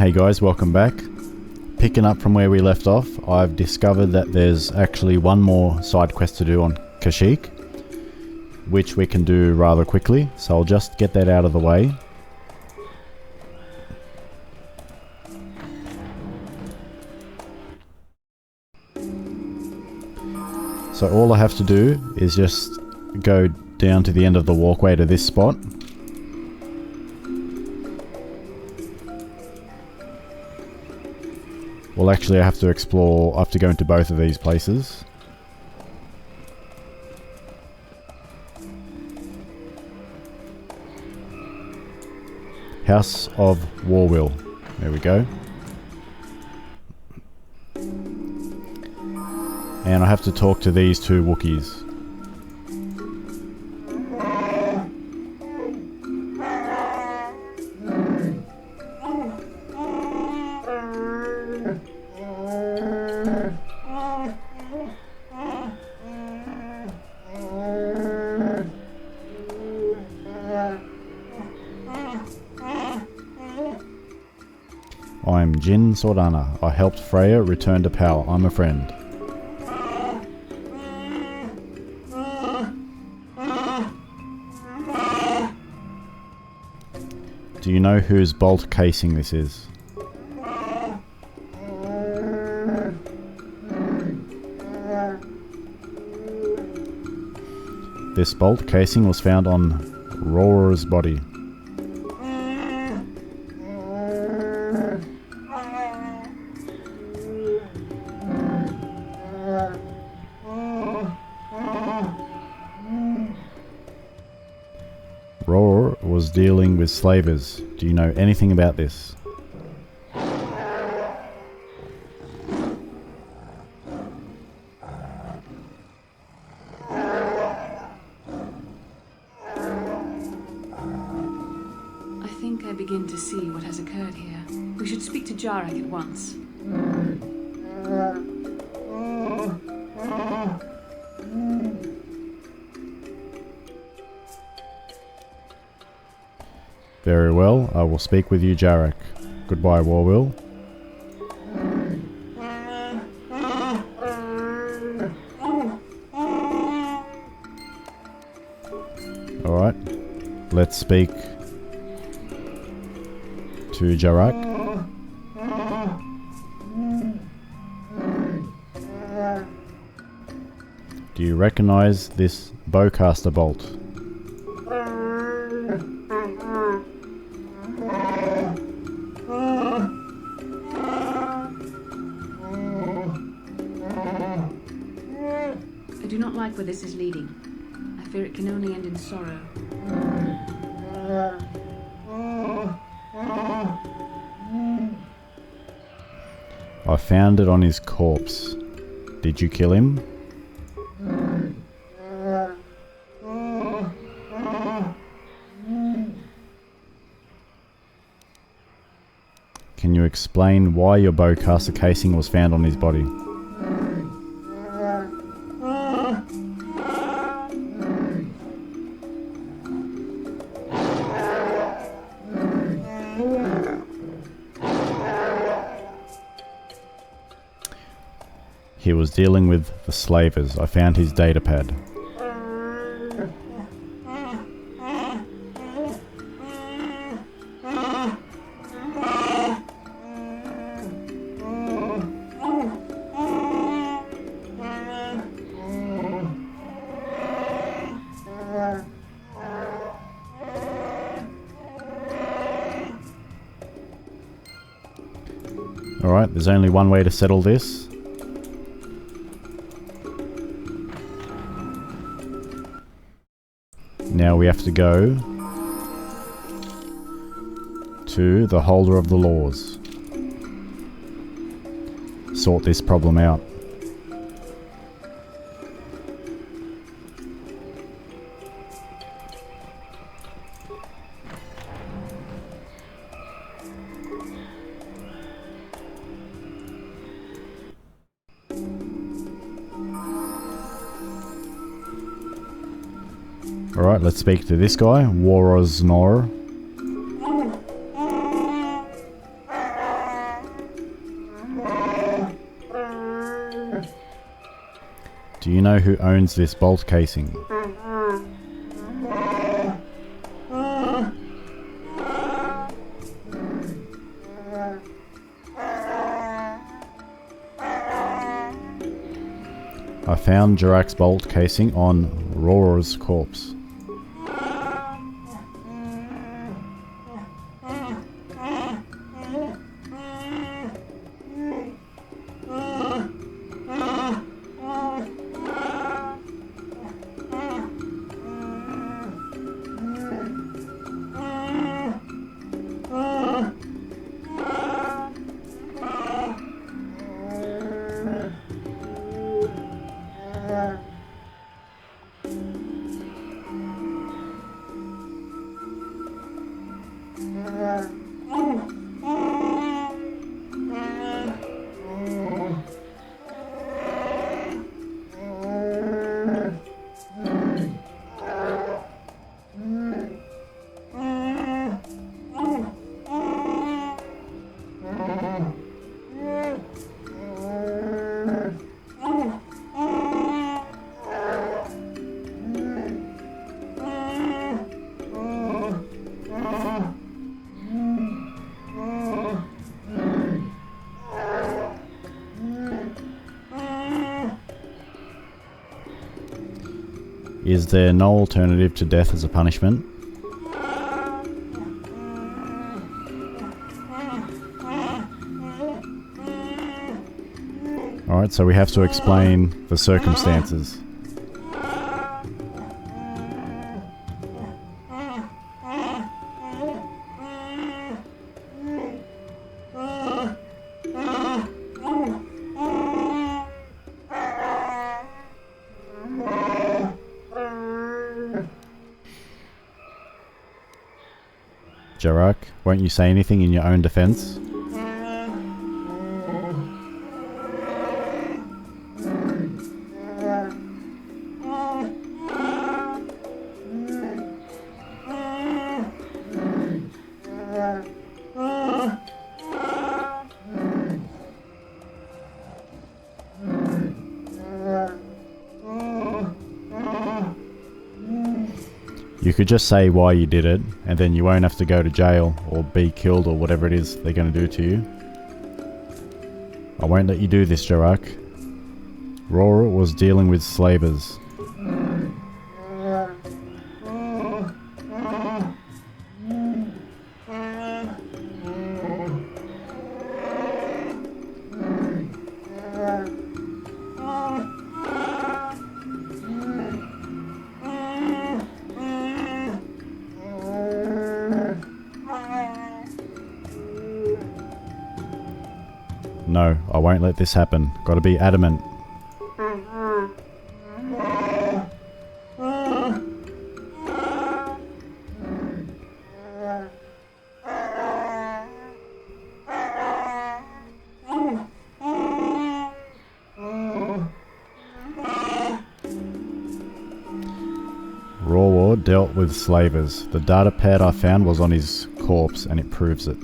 Hey guys, welcome back. Picking up from where we left off, I've discovered that there's actually one more side quest to do on Kashyyyk, which we can do rather quickly, so I'll just get that out of the way. So all I have to do is just go down to the end of the walkway to this spot. Well, actually I have to explore, I have to go into both of these places. House of Warwill. There we go. And I have to talk to these two Wookiees. I'm Jin Sordana. I helped Freya return to power. I'm a friend. Do you know whose bolt casing this is? This bolt casing was found on Rora's body. Rora was dealing with slavers. Do you know anything about this? I think I begin to see what has occurred here. We should speak to Jarek at once. Very well, I will speak with you, Jarek. Goodbye, Warwill. Alright, let's speak to Jarek. Do you recognize this bowcaster bolt? I do not like where this is leading. I fear it can only end in sorrow. I found it on his corpse. Did you kill him? Can you explain why your bowcaster casing was found on his body? He was dealing with the slavers. I found his datapad. Alright, there's only one way to settle this. Now we have to go to the holder of the laws. Sort this problem out. Alright, let's speak to this guy, Woroznor. Do you know who owns this bolt casing? I found Jarak's bolt casing on Rora's corpse. Is there no alternative to death as a punishment? Alright, so we have to explain the circumstances. Jarak, won't you say anything in your own defense? You could just say why you did it, and then you won't have to go to jail or be killed or whatever it is they're going to do to you. I won't let you do this, Jarak. Rora was dealing with slavers. No, I won't let this happen. Gotta be adamant. Rawar dealt with slavers. The data pad I found was on his corpse and it proves it.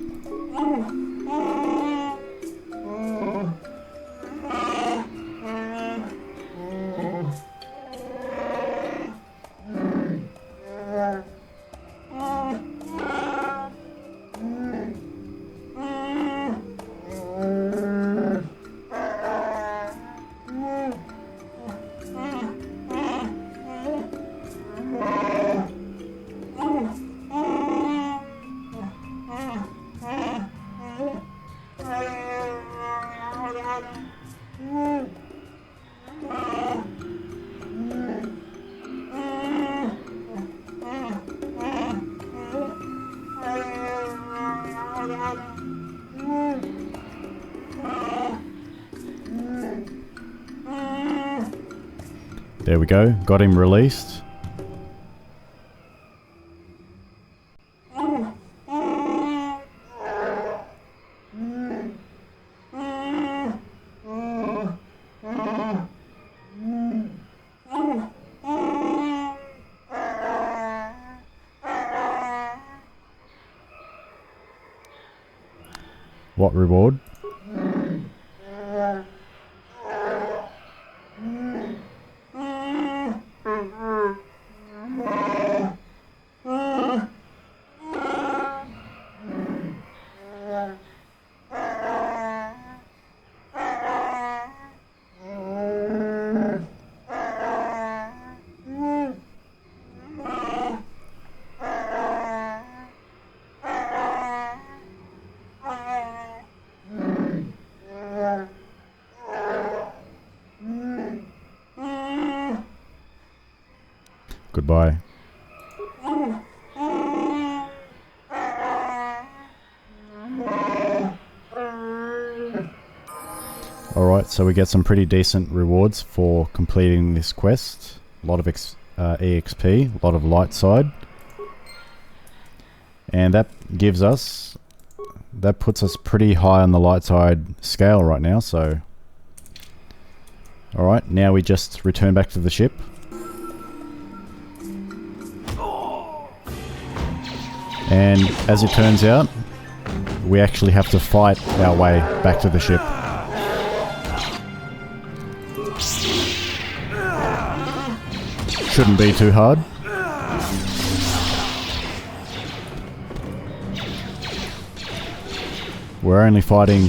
There we go, got him released. What reward? goodbye. Alright, so we get some pretty decent rewards for completing this quest. A lot of EXP, a lot of light side. And that gives us... that puts us pretty high on the light side scale right now, so... Alright, now we just return back to the ship. And as it turns out, we actually have to fight our way back to the ship. Shouldn't be too hard. We're only fighting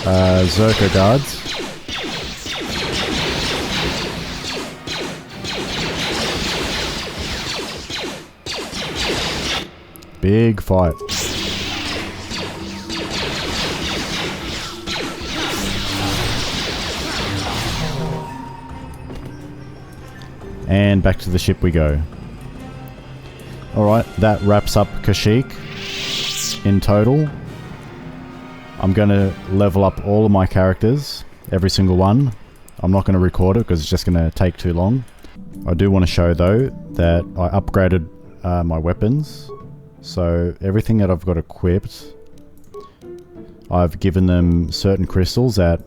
Zerker guards. Big fight. And back to the ship we go. Alright, that wraps up Kashyyyk in total. I'm going to level up all of my characters, every single one. I'm not going to record it because it's just going to take too long. I do want to show though that I upgraded my weapons. So everything that I've got equipped, I've given them certain crystals that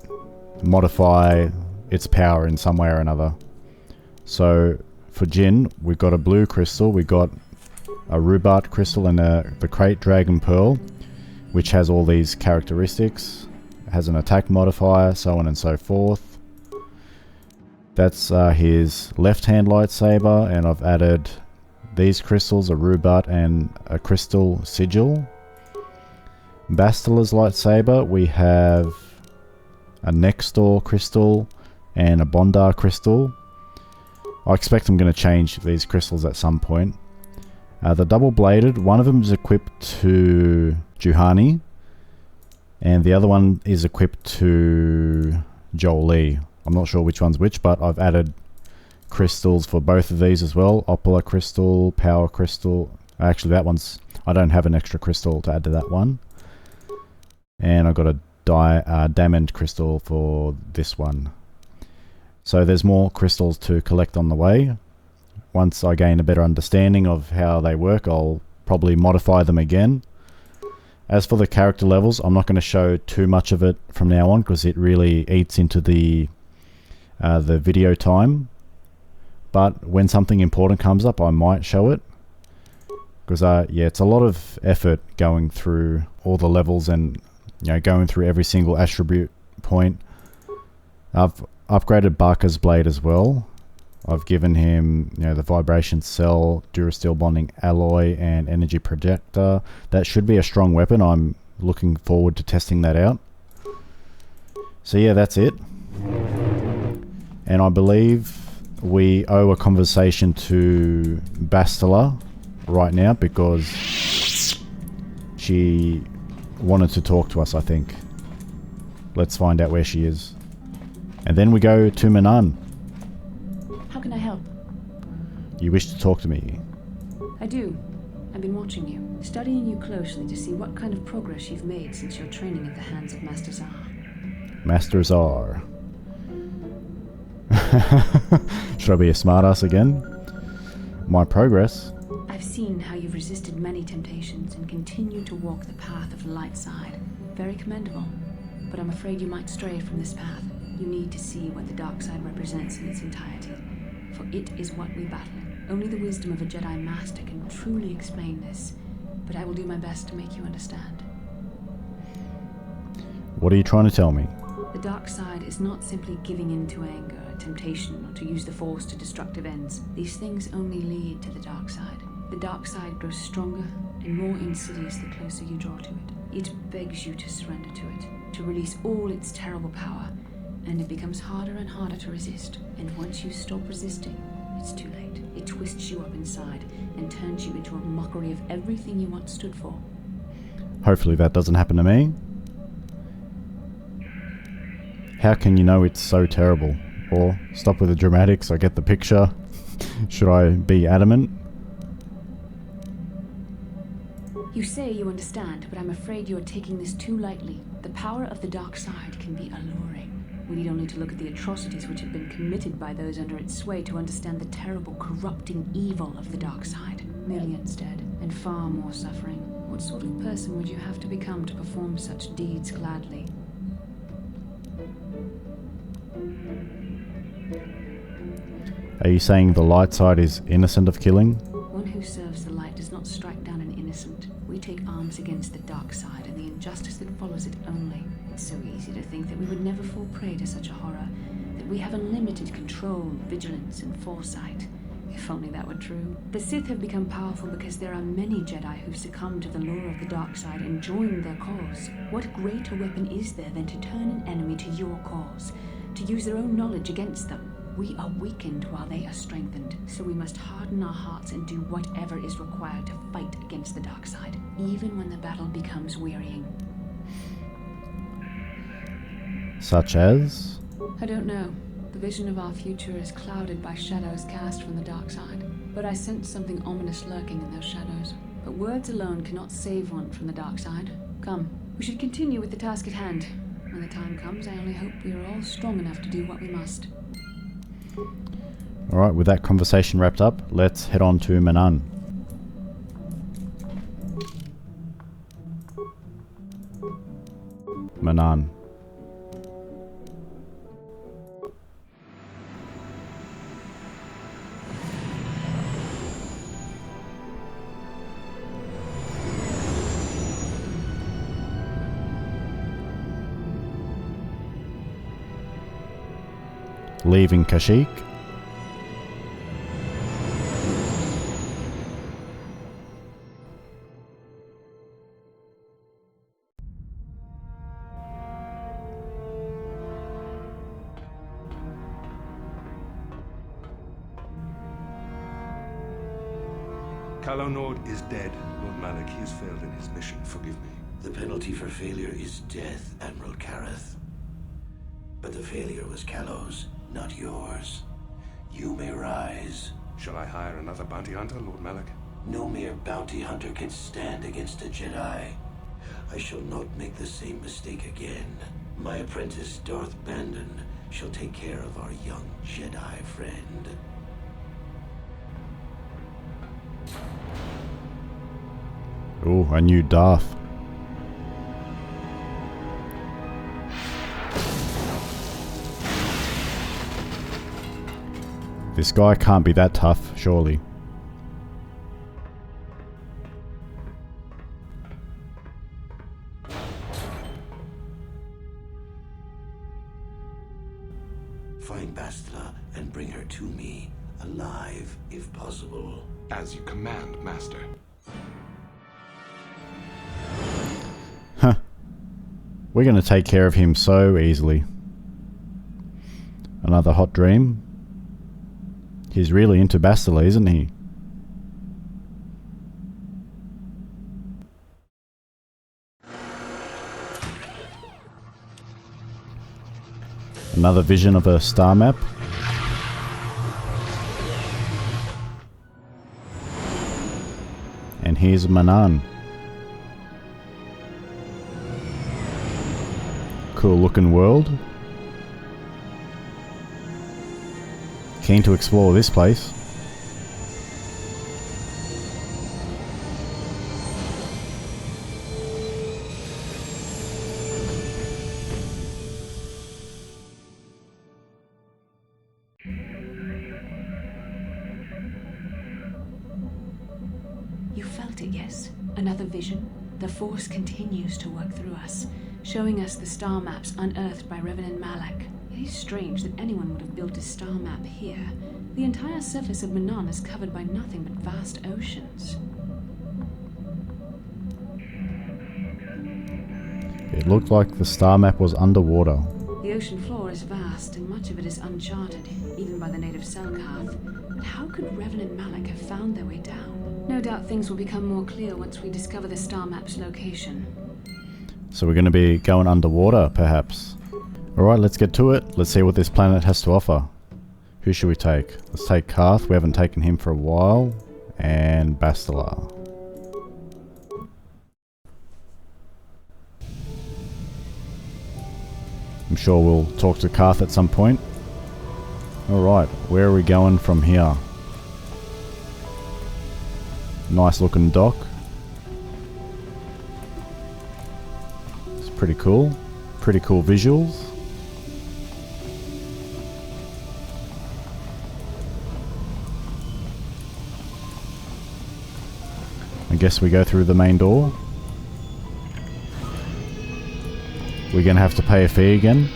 modify its power in some way or another. So for Jin, we've got a blue crystal, we've got a Rubat crystal and the Crate Dragon Pearl, which has all these characteristics. It has an attack modifier, so on and so forth. That's his left-hand lightsaber, and I've added these crystals, a Rubat and a crystal sigil. Bastila's lightsaber, we have a Nextor crystal and a Bondar crystal. I expect I'm going to change these crystals at some point. The double-bladed, one of them is equipped to Juhani, and the other one is equipped to Jolie. I'm not sure which one's which, but I've added crystals for both of these as well. Opala crystal, power crystal. Actually, that one's... I don't have an extra crystal to add to that one. And I've got a diamond crystal for this one. So there's more crystals to collect on the way. Once I gain a better understanding of how they work, I'll probably modify them again. As for the character levels, I'm not going to show too much of it from now on because it really eats into the video time. But when something important comes up, I might show it. Because yeah, it's a lot of effort going through all the levels and going through every single attribute point. I've upgraded Barker's blade as well. I've given him the vibration cell, durasteel bonding alloy, and energy projector. That should be a strong weapon. I'm looking forward to testing that out. So yeah, that's it. And I believe we owe a conversation to Bastila right now because she wanted to talk to us, I think. Let's find out where she is. And then we go to Manan. How can I help? You wish to talk to me? I do. I've been watching you, studying you closely to see what kind of progress you've made since your training at the hands of Master Zar. Master Zar. Should I be a smartass again? My progress? I've seen how you've resisted many temptations and continue to walk the path of the light side. Very commendable. But I'm afraid you might stray from this path. You need to see what the dark side represents in its entirety. For it is what we battle. Only the wisdom of a Jedi Master can truly explain this. But I will do my best to make you understand. What are you trying to tell me? The dark side is not simply giving in to anger, temptation, or to use the Force to destructive ends. These things only lead to the dark side. The dark side grows stronger and more insidious the closer you draw to it. It begs you to surrender to it, to release all its terrible power, and it becomes harder and harder to resist. And once you stop resisting, it's too late. It twists you up inside and turns you into a mockery of everything you once stood for. Hopefully that doesn't happen to me. How can you know it's so terrible? Or stop with the dramatics, I get the picture. Should I be adamant? You say you understand, but I'm afraid you're taking this too lightly. The power of the dark side can be alluring. We need only to look at the atrocities which have been committed by those under its sway to understand the terrible, corrupting evil of the dark side. Millions dead, and far more suffering. What sort of person would you have to become to perform such deeds gladly? Are you saying the light side is innocent of killing? One who serves the light does not strike down an innocent. We take arms against the dark side and the injustice that follows it only. It's so easy to think that we would never fall prey to such a horror, that we have unlimited control, vigilance, and foresight. If only that were true. The Sith have become powerful because there are many Jedi who've succumbed to the lure of the dark side and joined their cause. What greater weapon is there than to turn an enemy to your cause, to use their own knowledge against them? We are weakened while they are strengthened, so we must harden our hearts and do whatever is required to fight against the dark side, even when the battle becomes wearying. Such as? I don't know. The vision of our future is clouded by shadows cast from the dark side, but I sense something ominous lurking in those shadows. But words alone cannot save one from the dark side. Come, we should continue with the task at hand. When the time comes, I only hope we are all strong enough to do what we must. Alright, with that conversation wrapped up, let's head on to Manan. Manan. Leaving Kashyyyk. KOTOR is dead, Lord Malak. He has failed in his mission. Forgive me. The penalty for failure is death, Admiral Kareth. But the failure was Kalos, not yours. You may rise. Shall I hire another bounty hunter, Lord Malak? No mere bounty hunter can stand against a Jedi. I shall not make the same mistake again. My apprentice, Darth Bandon, shall take care of our young Jedi friend. Oh, a new Darth. This guy can't be that tough, surely. Find Bastila and bring her to me, alive, if possible. As you command, Master. Huh. We're gonna take care of him so easily. Another hot dream. He's really into Bastila, isn't he? Another vision of a star map. And here's Manan. Cool looking world. Keen to explore this place. You felt it, yes. Another vision. The Force continues to work through us, showing us the star maps unearthed by Reverend Malak. It is strange that anyone would have built a star map here. The entire surface of Manan is covered by nothing but vast oceans. It looked like the star map was underwater. The ocean floor is vast, and much of it is uncharted, even by the native Selkath. But how could Revan and Malak have found their way down? No doubt things will become more clear once we discover the star map's location. So we're going to be going underwater, perhaps. Alright, let's get to it. Let's see what this planet has to offer. Who should we take? Let's take Karth. We haven't taken him for a while. And Bastila. I'm sure we'll talk to Karth at some point. Alright, where are we going from here? Nice looking dock. It's pretty cool. Pretty cool visuals. I guess we go through the main door. We're gonna have to pay a fee again.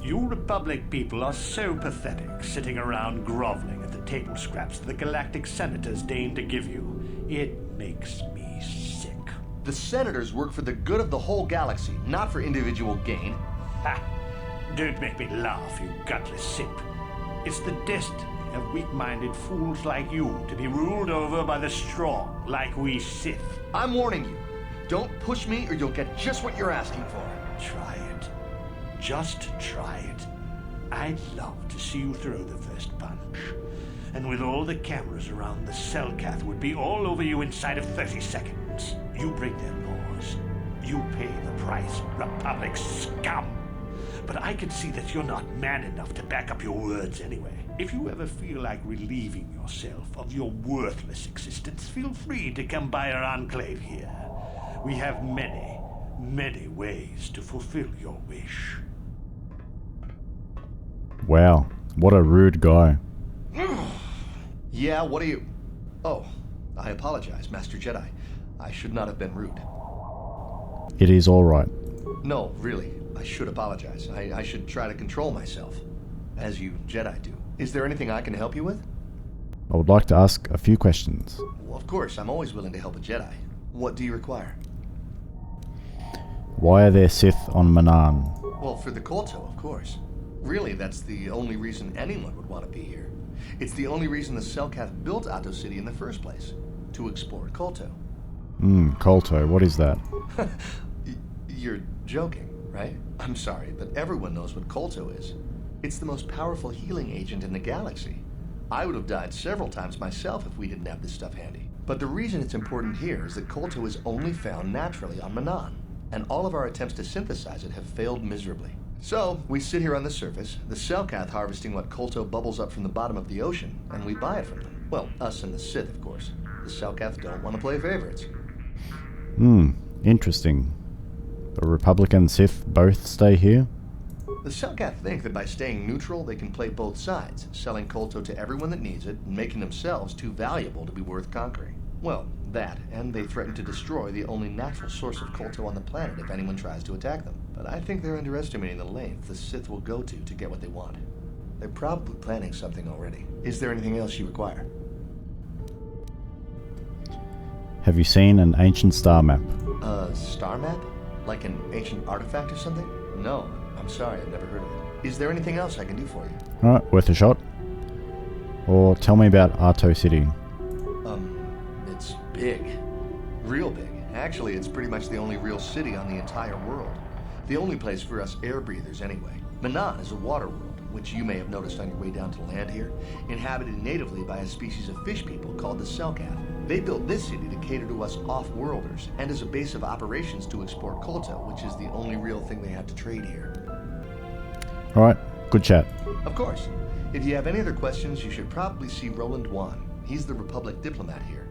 You Republic people are so pathetic, sitting around groveling at the table scraps the galactic senators deign to give you. It makes me sick. The senators work for the good of the whole galaxy, not for individual gain. Ha! Don't make me laugh, you gutless simp. It's the destiny of weak-minded fools like you to be ruled over by the strong, like we Sith. I'm warning you. Don't push me or you'll get just what you're asking for. Try it. Just try it. I'd love to see you throw the first punch. And with all the cameras around, the Selkath would be all over you inside of 30 seconds. You break their laws. You pay the price, Republic scum. But I can see that you're not man enough to back up your words anyway. If you ever feel like relieving yourself of your worthless existence, feel free to come by our enclave here. We have many, many ways to fulfill your wish. Wow, what a rude guy. Yeah, what are you... Oh, I apologize, Master Jedi. I should not have been rude. It is alright. No, really, I should apologize. I should try to control myself, as you Jedi do. Is there anything I can help you with? I would like to ask a few questions. Well, of course, I'm always willing to help a Jedi. What do you require? Why are there Sith on Manaan? Well, for the KOTOR, of course. Really, that's the only reason anyone would want to be here. It's the only reason the Selkath built Ahto City in the first place. To explore KOTOR. KOTOR, what is that? You're joking, right? I'm sorry, but everyone knows what KOTOR is. It's the most powerful healing agent in the galaxy. I would have died several times myself if we didn't have this stuff handy. But the reason it's important here is that KOTOR is only found naturally on Manaan, and all of our attempts to synthesize it have failed miserably. So, we sit here on the surface, the Selkath harvesting what KOTOR bubbles up from the bottom of the ocean, and we buy it from them. Well, us and the Sith, of course. The Selkath don't want to play favorites. Interesting. The Republic and Sith both stay here? The Selkath think that by staying neutral, they can play both sides, selling KOTOR to everyone that needs it, and making themselves too valuable to be worth conquering. Well, that, and they threaten to destroy the only natural source of KOTOR on the planet if anyone tries to attack them. But I think they're underestimating the length the Sith will go to get what they want. They're probably planning something already. Is there anything else you require? Have you seen an ancient star map? A star map? Like an ancient artifact or something? No, I'm sorry, I've never heard of it. Is there anything else I can do for you? Alright, worth a shot. Or tell me about Ahto City. It's big. Real big. Actually, it's pretty much the only real city on the entire world. The only place for us air breathers anyway. Manaan is a water world, which you may have noticed on your way down to land here, inhabited natively by a species of fish people called the Selkath. They built this city to cater to us off-worlders, and as a base of operations to explore KOTOR, which is the only real thing they have to trade here. Alright, good chat. Of course. If you have any other questions, you should probably see Roland Wan. He's the Republic diplomat here.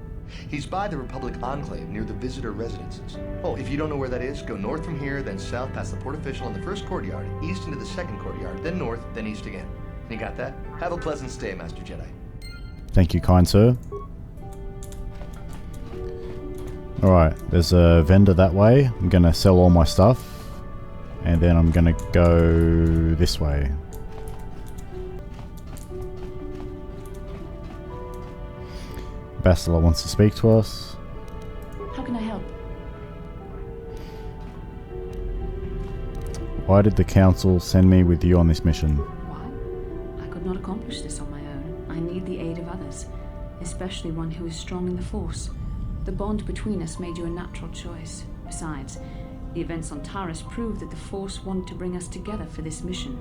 He's by the Republic Enclave near the visitor residences. Oh, if you don't know where that is, go north from here, then south past the port official in the first courtyard, east into the second courtyard, then north, then east again. You got that? Have a pleasant stay, Master Jedi. Thank you, kind sir. Alright, there's a vendor that way. I'm gonna sell all my stuff. And then I'm gonna go this way. Bastila wants to speak to us. How can I help? Why did the council send me with you on this mission? Why? I could not accomplish this on my own. I need the aid of others, especially one who is strong in the Force. The bond between us made you a natural choice. Besides, The events on Taris prove that the Force wanted to bring us together for this mission,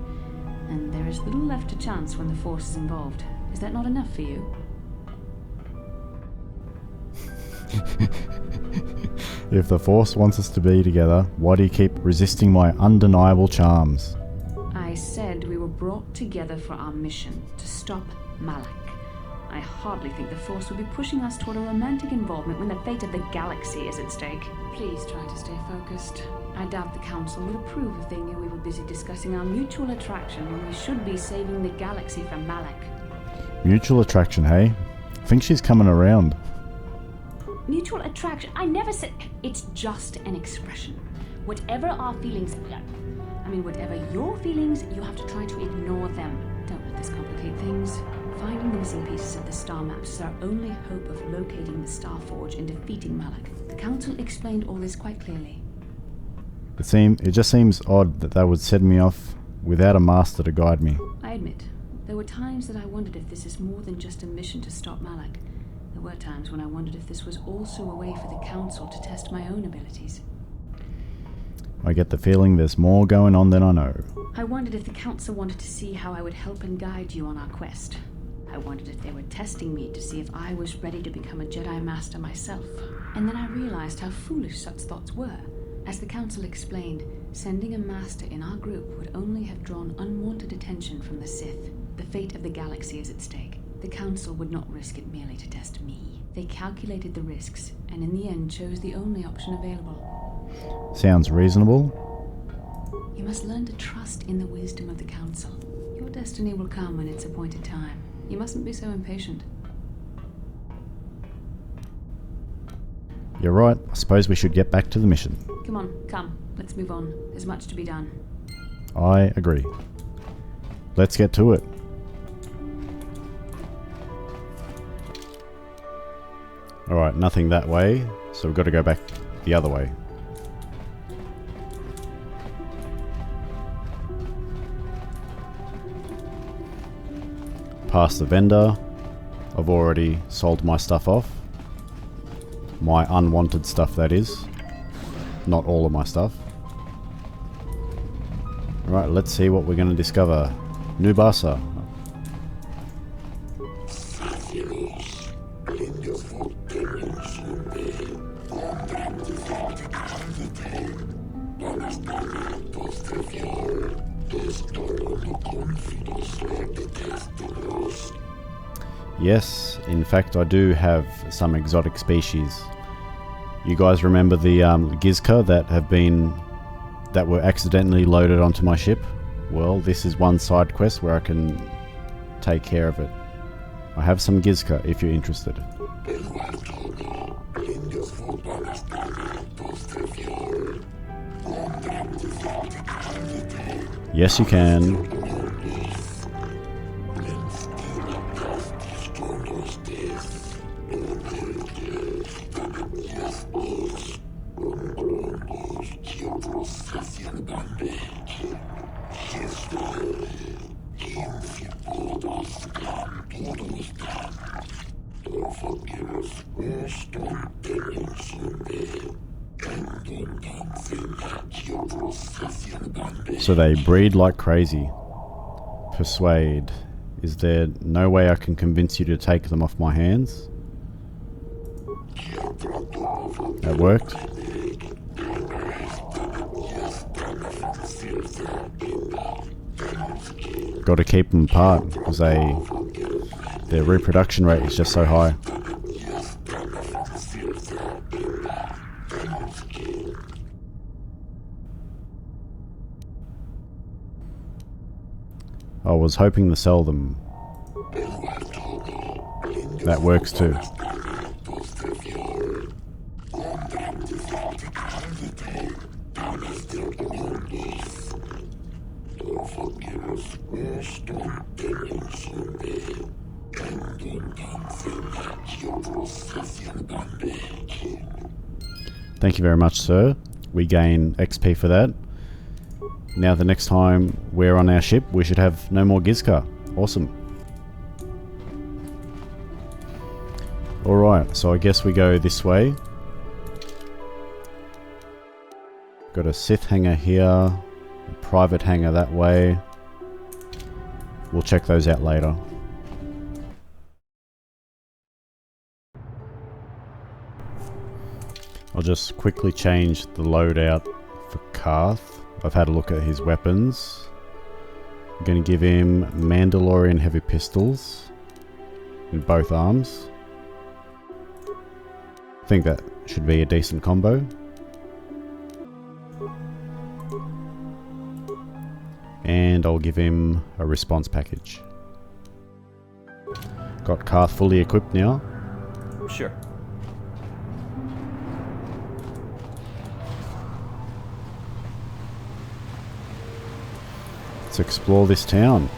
and there is little left to chance when the Force is involved. Is that not enough for you? If the Force wants us to be together, why do you keep resisting my undeniable charms? I said we were brought together for our mission, to stop Malak. I hardly think the Force would be pushing us toward a romantic involvement when the fate of the galaxy is at stake. Please try to stay focused. I doubt the Council would approve if they knew we were busy discussing our mutual attraction when we should be saving the galaxy from Malak. Mutual attraction, hey? Think she's coming around. Mutual attraction? I never said... It's just an expression. Whatever our feelings... whatever your feelings, you have to try to ignore them. Don't let this complicate things. Finding the missing pieces of the star maps is our only hope of locating the Star Forge and defeating Malak. The Council explained all this quite clearly. It just seems odd that they would send me off without a master to guide me. I admit, there were times that I wondered if this is more than just a mission to stop Malak. There were times when I wondered if this was also a way for the Council to test my own abilities. I get the feeling there's more going on than I know. I wondered if the Council wanted to see how I would help and guide you on our quest. I wondered if they were testing me to see if I was ready to become a Jedi Master myself. And then I realized how foolish such thoughts were. As the Council explained, sending a Master in our group would only have drawn unwanted attention from the Sith. The fate of the galaxy is at stake. The Council would not risk it merely to test me. They calculated the risks, and in the end chose the only option available. Sounds reasonable. You must learn to trust in the wisdom of the Council. Your destiny will come when it's appointed time. You mustn't be so impatient. You're right. I suppose we should get back to the mission. Come on, come. Let's move on. There's much to be done. I agree. Let's get to it. Alright, nothing that way, so we've got to go back the other way. Past the vendor. I've already sold my stuff off. My unwanted stuff, that is. Not all of my stuff. Alright, let's see what we're going to discover. Nubasa. Yes, in fact I do have some exotic species. You guys remember the Gizka that were accidentally loaded onto my ship? Well, this is one side quest where I can take care of it. I have some Gizka if you're interested. Yes, you can. So they breed like crazy. Persuade. Is there no way I can convince you to take them off my hands? That worked. Got to keep them apart because their reproduction rate is just so high. I was hoping to sell them. That works too. Thank you very much, sir. We gain XP for that. Now the next time we're on our ship, we should have no more Gizka. Awesome. Alright, so I guess we go this way. Got a Sith hangar here, a private hangar that way. We'll check those out later. I'll just quickly change the loadout for Karth. I've had a look at his weapons. I'm going to give him Mandalorian heavy pistols in both arms. I think that should be a decent combo. And I'll give him a response package. Got Karth fully equipped now. Sure. Let's explore this town.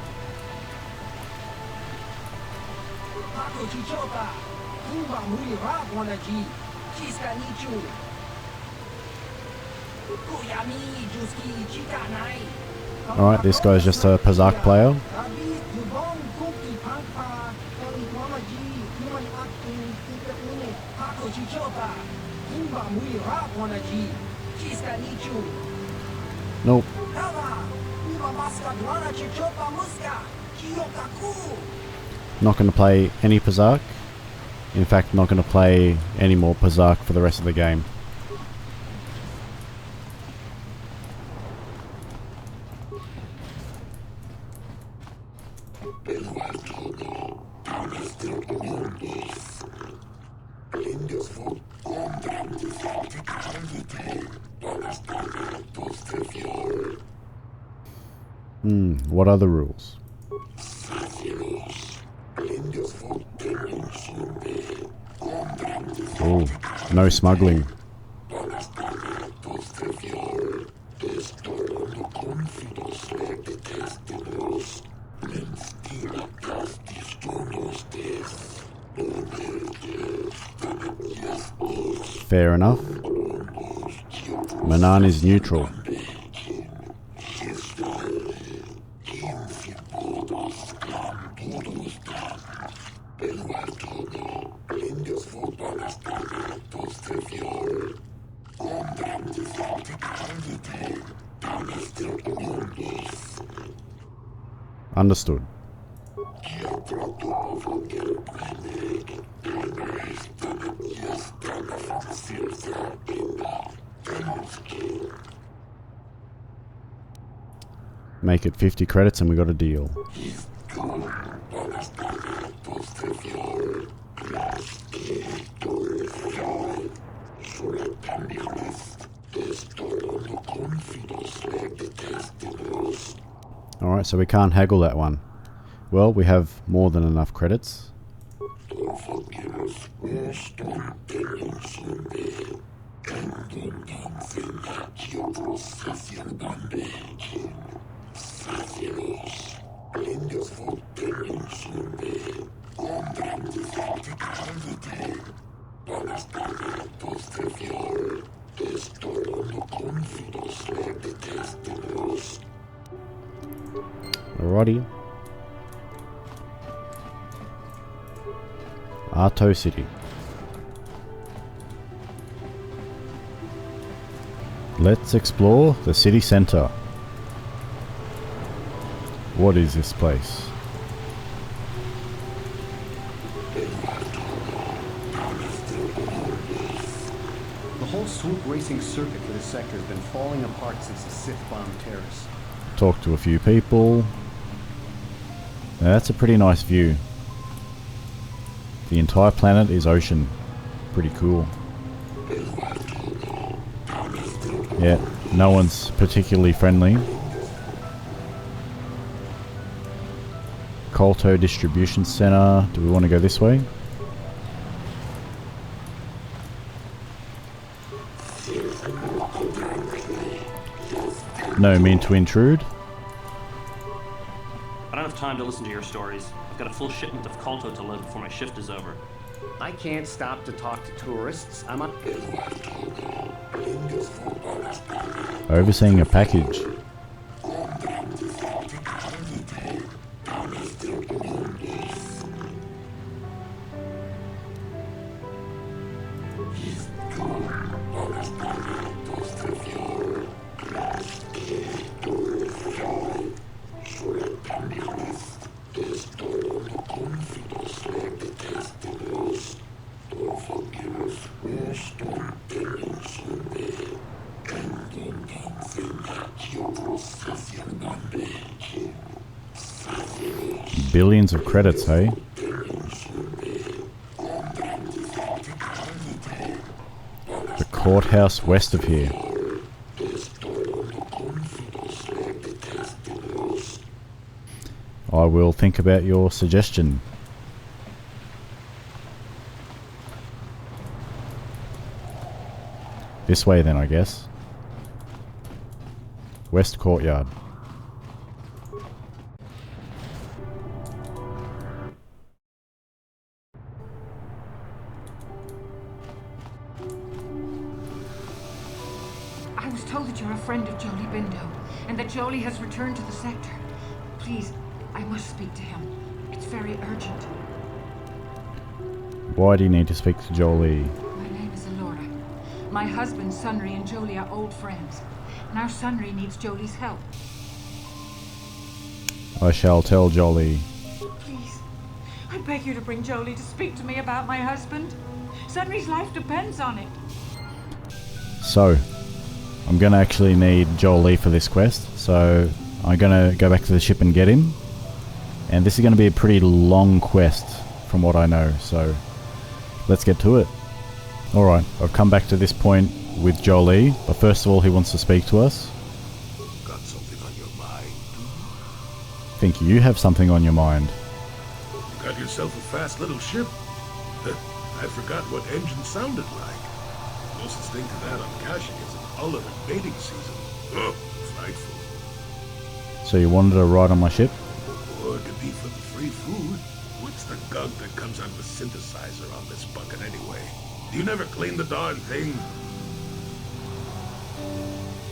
Alright, this guy's just a Pazak player. Nope. Not going to play any Pazak. In fact, not going to play any more Pazak for the rest of the game. What are the rules? Oh, no smuggling. Fair enough. Manan is neutral. Understood. Make it 50 credits and we got a deal. Alright, so we can't haggle that one. Well, we have more than enough credits. Alrighty. Arto City. Let's explore the city center. What is this place? The whole swoop racing circuit for this sector has been falling apart since the Sith bombed Terrace. Talk to a few people. That's a pretty nice view. The entire planet is ocean. Pretty cool. Yeah, no one's particularly friendly. KOTOR Distribution Center. Do we want to go this way? No mean to intrude. I don't have time to listen to your stories. I've got a full shipment of KOTOR to load before my shift is over. I can't stop to talk to tourists. I'm on... Overseeing a package. Billions of credits, hey? The courthouse west of here. I will think about your suggestion. This way then, I guess. West Courtyard. I was told that you're a friend of Jolie Bindo, and that Jolie has returned to the sector. Please, I must speak to him. It's very urgent. Why do you need to speak to Jolie? My name is Alora. My husband, Sunry, and Jolie are old friends. Now Sunry needs Jolie's help. I shall tell Jolie. Please, I beg you to bring Jolie to speak to me about my husband. Sunry's life depends on it. So, I'm gonna actually need Jolie for this quest, so I'm gonna go back to the ship and get him. And this is gonna be a pretty long quest, from what I know, so let's get to it. Alright, I've come back to this point with Jolie, but first of all he wants to speak to us. Got something on your mind? Think you have something on your mind. You got yourself a fast little ship? I forgot what engine sounded like. Closest thing to that on caching is an olive and mating season. Ugh, frightful. So you wanted to ride on my ship? Or it could be for the free food. What's the gunk that comes out of the synthesizer on this bucket anyway? Do you never clean the darn thing?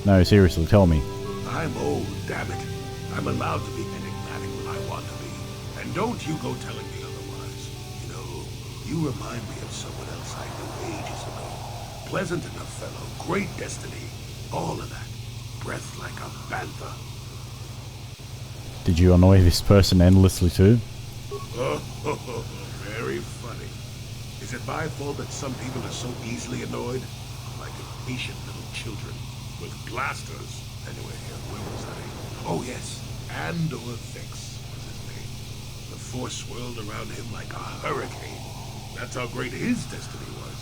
No, seriously, tell me. I'm old, damn it. I'm allowed to be enigmatic when I want to be. And don't you go telling me otherwise. You know, you remind me of someone else I knew ages ago. Pleasant enough fellow, great destiny, all of that. Breath like a bantha. Did you annoy this person endlessly too? Oh, very funny. Is it my fault that some people are so easily annoyed? Like impatient little children with blasters. Anyway, where was I? Oh yes, Andor Vix was his name. The force swirled around him like a hurricane. That's how great his destiny was.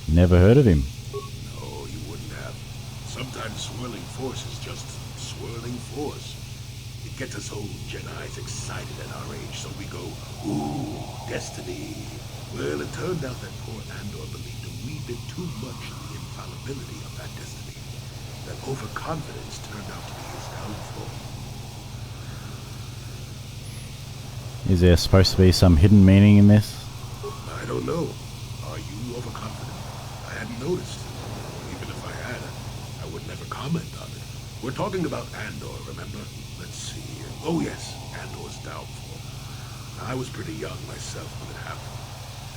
Never heard of him. No, you wouldn't have. Sometimes swirling force is just swirling force. It gets us old Jedis excited at our age, so we go, ooh, destiny. Well, it turned out that poor Andor believed a wee bit too much in the infallibility of that destiny. That overconfidence turned out to be his downfall. Is there supposed to be some hidden meaning in this? I don't know. Are you overconfident? I hadn't noticed. Even if I had, I would never comment on it. We're talking about Andor, remember? Let's see. Oh yes, Andor's downfall. I was pretty young myself when it happened.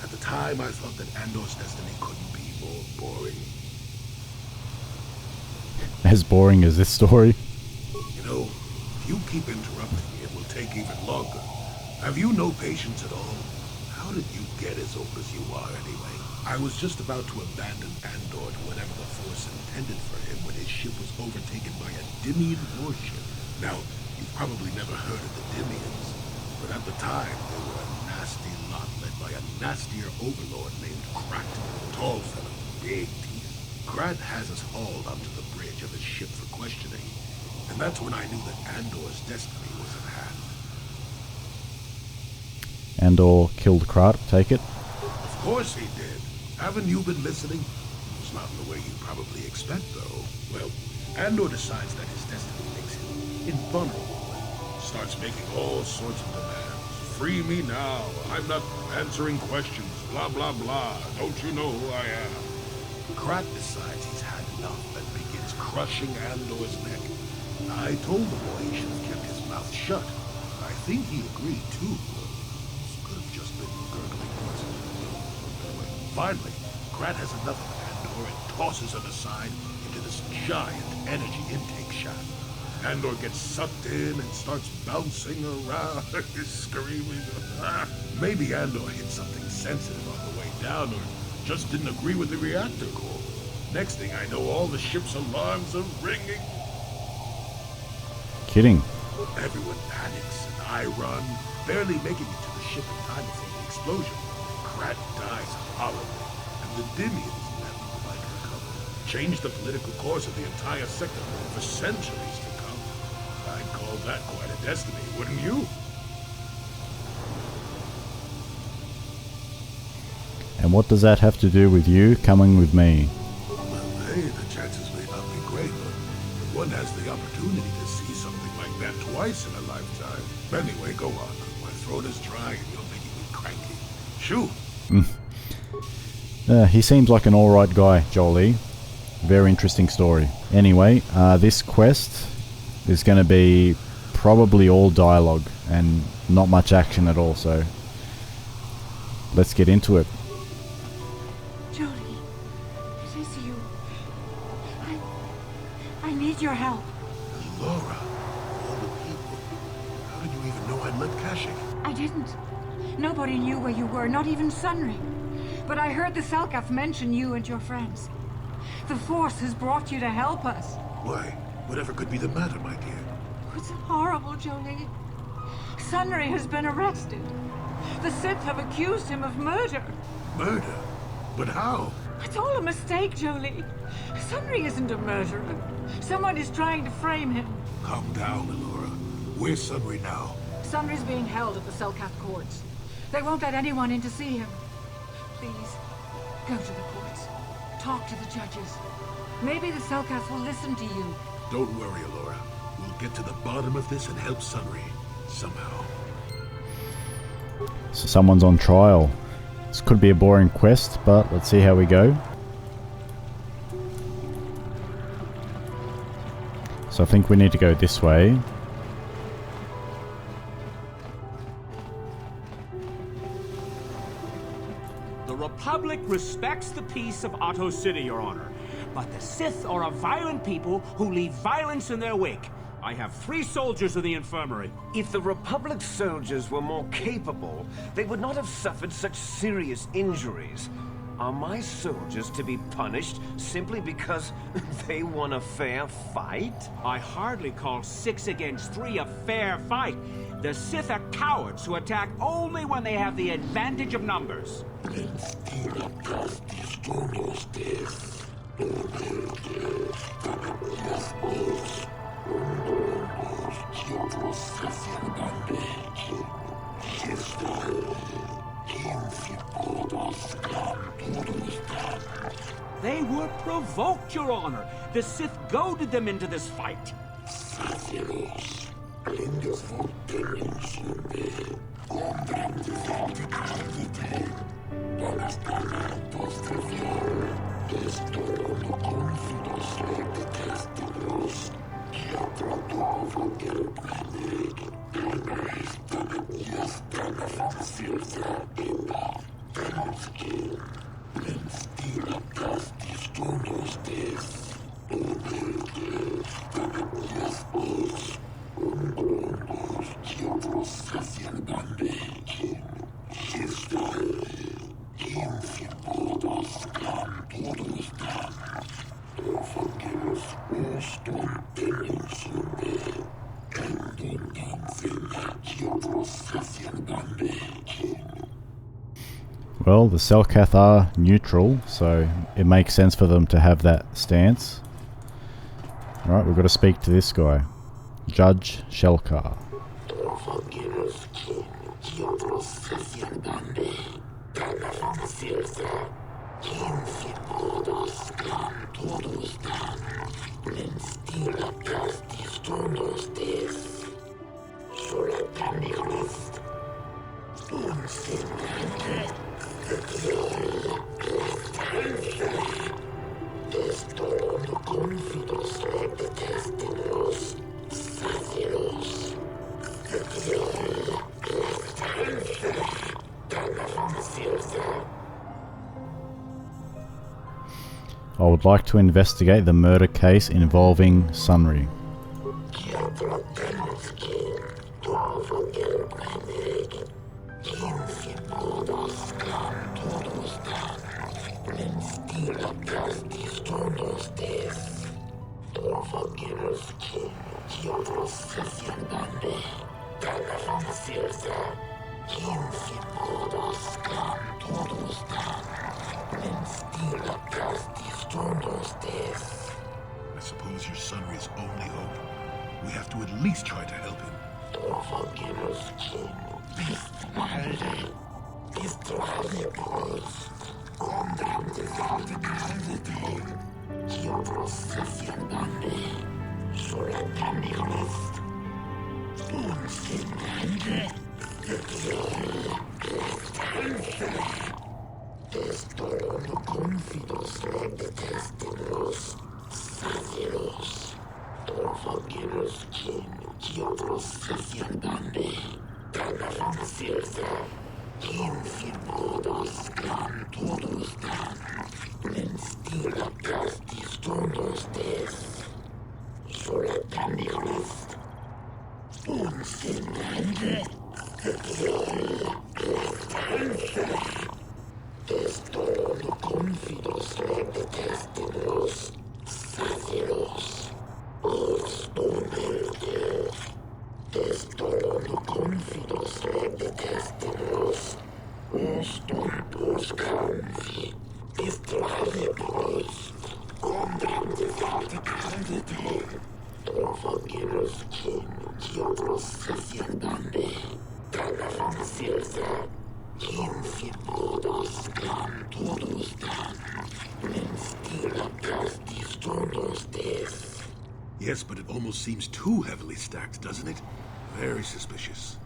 At the time, I thought that Andor's destiny couldn't be more boring. As boring as this story? You know, if you keep interrupting me, it will take even longer. Have you no patience at all? How did you get as old as you are anyway? I was just about to abandon Andor to whatever the Force intended for him when his ship was overtaken by a Dimian warship. Now, you've probably never heard of the Dimians, but at the time, they were a nasty lot led by a nastier overlord named Krat. Tall fellow, big teeth. Krat has us hauled onto the bridge of his ship for questioning, and that's when I knew that Andor's destiny was at hand. Andor killed Krat, take it? Of course he did. Haven't you been listening? It was not in the way you probably expect, though. Well, Andor decides that his destiny makes him invulnerable and starts making all sorts of demands. Free me now. I'm not answering questions. Blah, blah, blah. Don't you know who I am? Krat decides he's had enough and begins crushing Andor's neck. I told the boy he should have kept his mouth shut. I think he agreed, too. Could have just been gurgling noises. Anyway, finally, Krat has enough of Andor and tosses him aside into this giant energy intake shaft. Andor gets sucked in and starts bouncing around, screaming. Maybe Andor hit something sensitive on the way down, or just didn't agree with the reactor core. Next thing I know, all the ship's alarms are ringing. Kidding. Everyone panics, and I run, barely making it to the ship in time before the explosion. Krat dies horribly, and the Dymians never quite recover. Changed the political course of the entire sector for centuries to come. I'd call that quite a destiny, wouldn't you? And what does that have to do with you coming with me? Well, hey, the chances may not be great, but one has the opportunity to see something like that twice in a lifetime. Anyway, go on. My throat is dry and you're making me cranky. Shoo! He seems like an alright guy, Jolie. Very interesting story. Anyway, this quest is going to be probably all dialogue and not much action at all, so let's get into it. Jolie, it is you. I need your help. Laura, of all the people, how did you even know I'd left Kashyyyk? I didn't. Nobody knew where you were, not even Sunry. But I heard the Selkath mention you and your friends. The Force has brought you to help us. Why? Whatever could be the matter, my dear? It's horrible, Jolie. Sunry has been arrested. The Sith have accused him of murder. Murder? But how? It's all a mistake, Jolie. Sunry isn't a murderer. Someone is trying to frame him. Calm down, Laura. Where's Sunry now? Sunry's being held at the Selkath courts. They won't let anyone in to see him. Please, go to the courts. Talk to the judges. Maybe the Selkath will listen to you. Don't worry, Laura. We'll get to the bottom of this and help Sunry. Somehow. So someone's on trial. This could be a boring quest, but let's see how we go. So I think we need to go this way. The Republic respects the peace of Otto City, Your Honor. But the Sith are a violent people who leave violence in their wake. I have 3 soldiers in the infirmary. If the Republic soldiers were more capable, they would not have suffered such serious injuries. Are my soldiers to be punished simply because they won a fair fight? I hardly call 6 against 3 a fair fight. The Sith are cowards who attack only when they have the advantage of numbers. They were provoked, Your Honor. The Sith goaded them into this fight. Well, the Selkath are neutral, so it makes sense for them to have that stance. Alright, we've got to speak to this guy. Judge Shelkar. I would like to investigate the murder case involving Sunry. I suppose your Sunry's only hope. We have to at least try to help him. Yes, but it almost seems too heavily stacked, doesn't it? Very suspicious.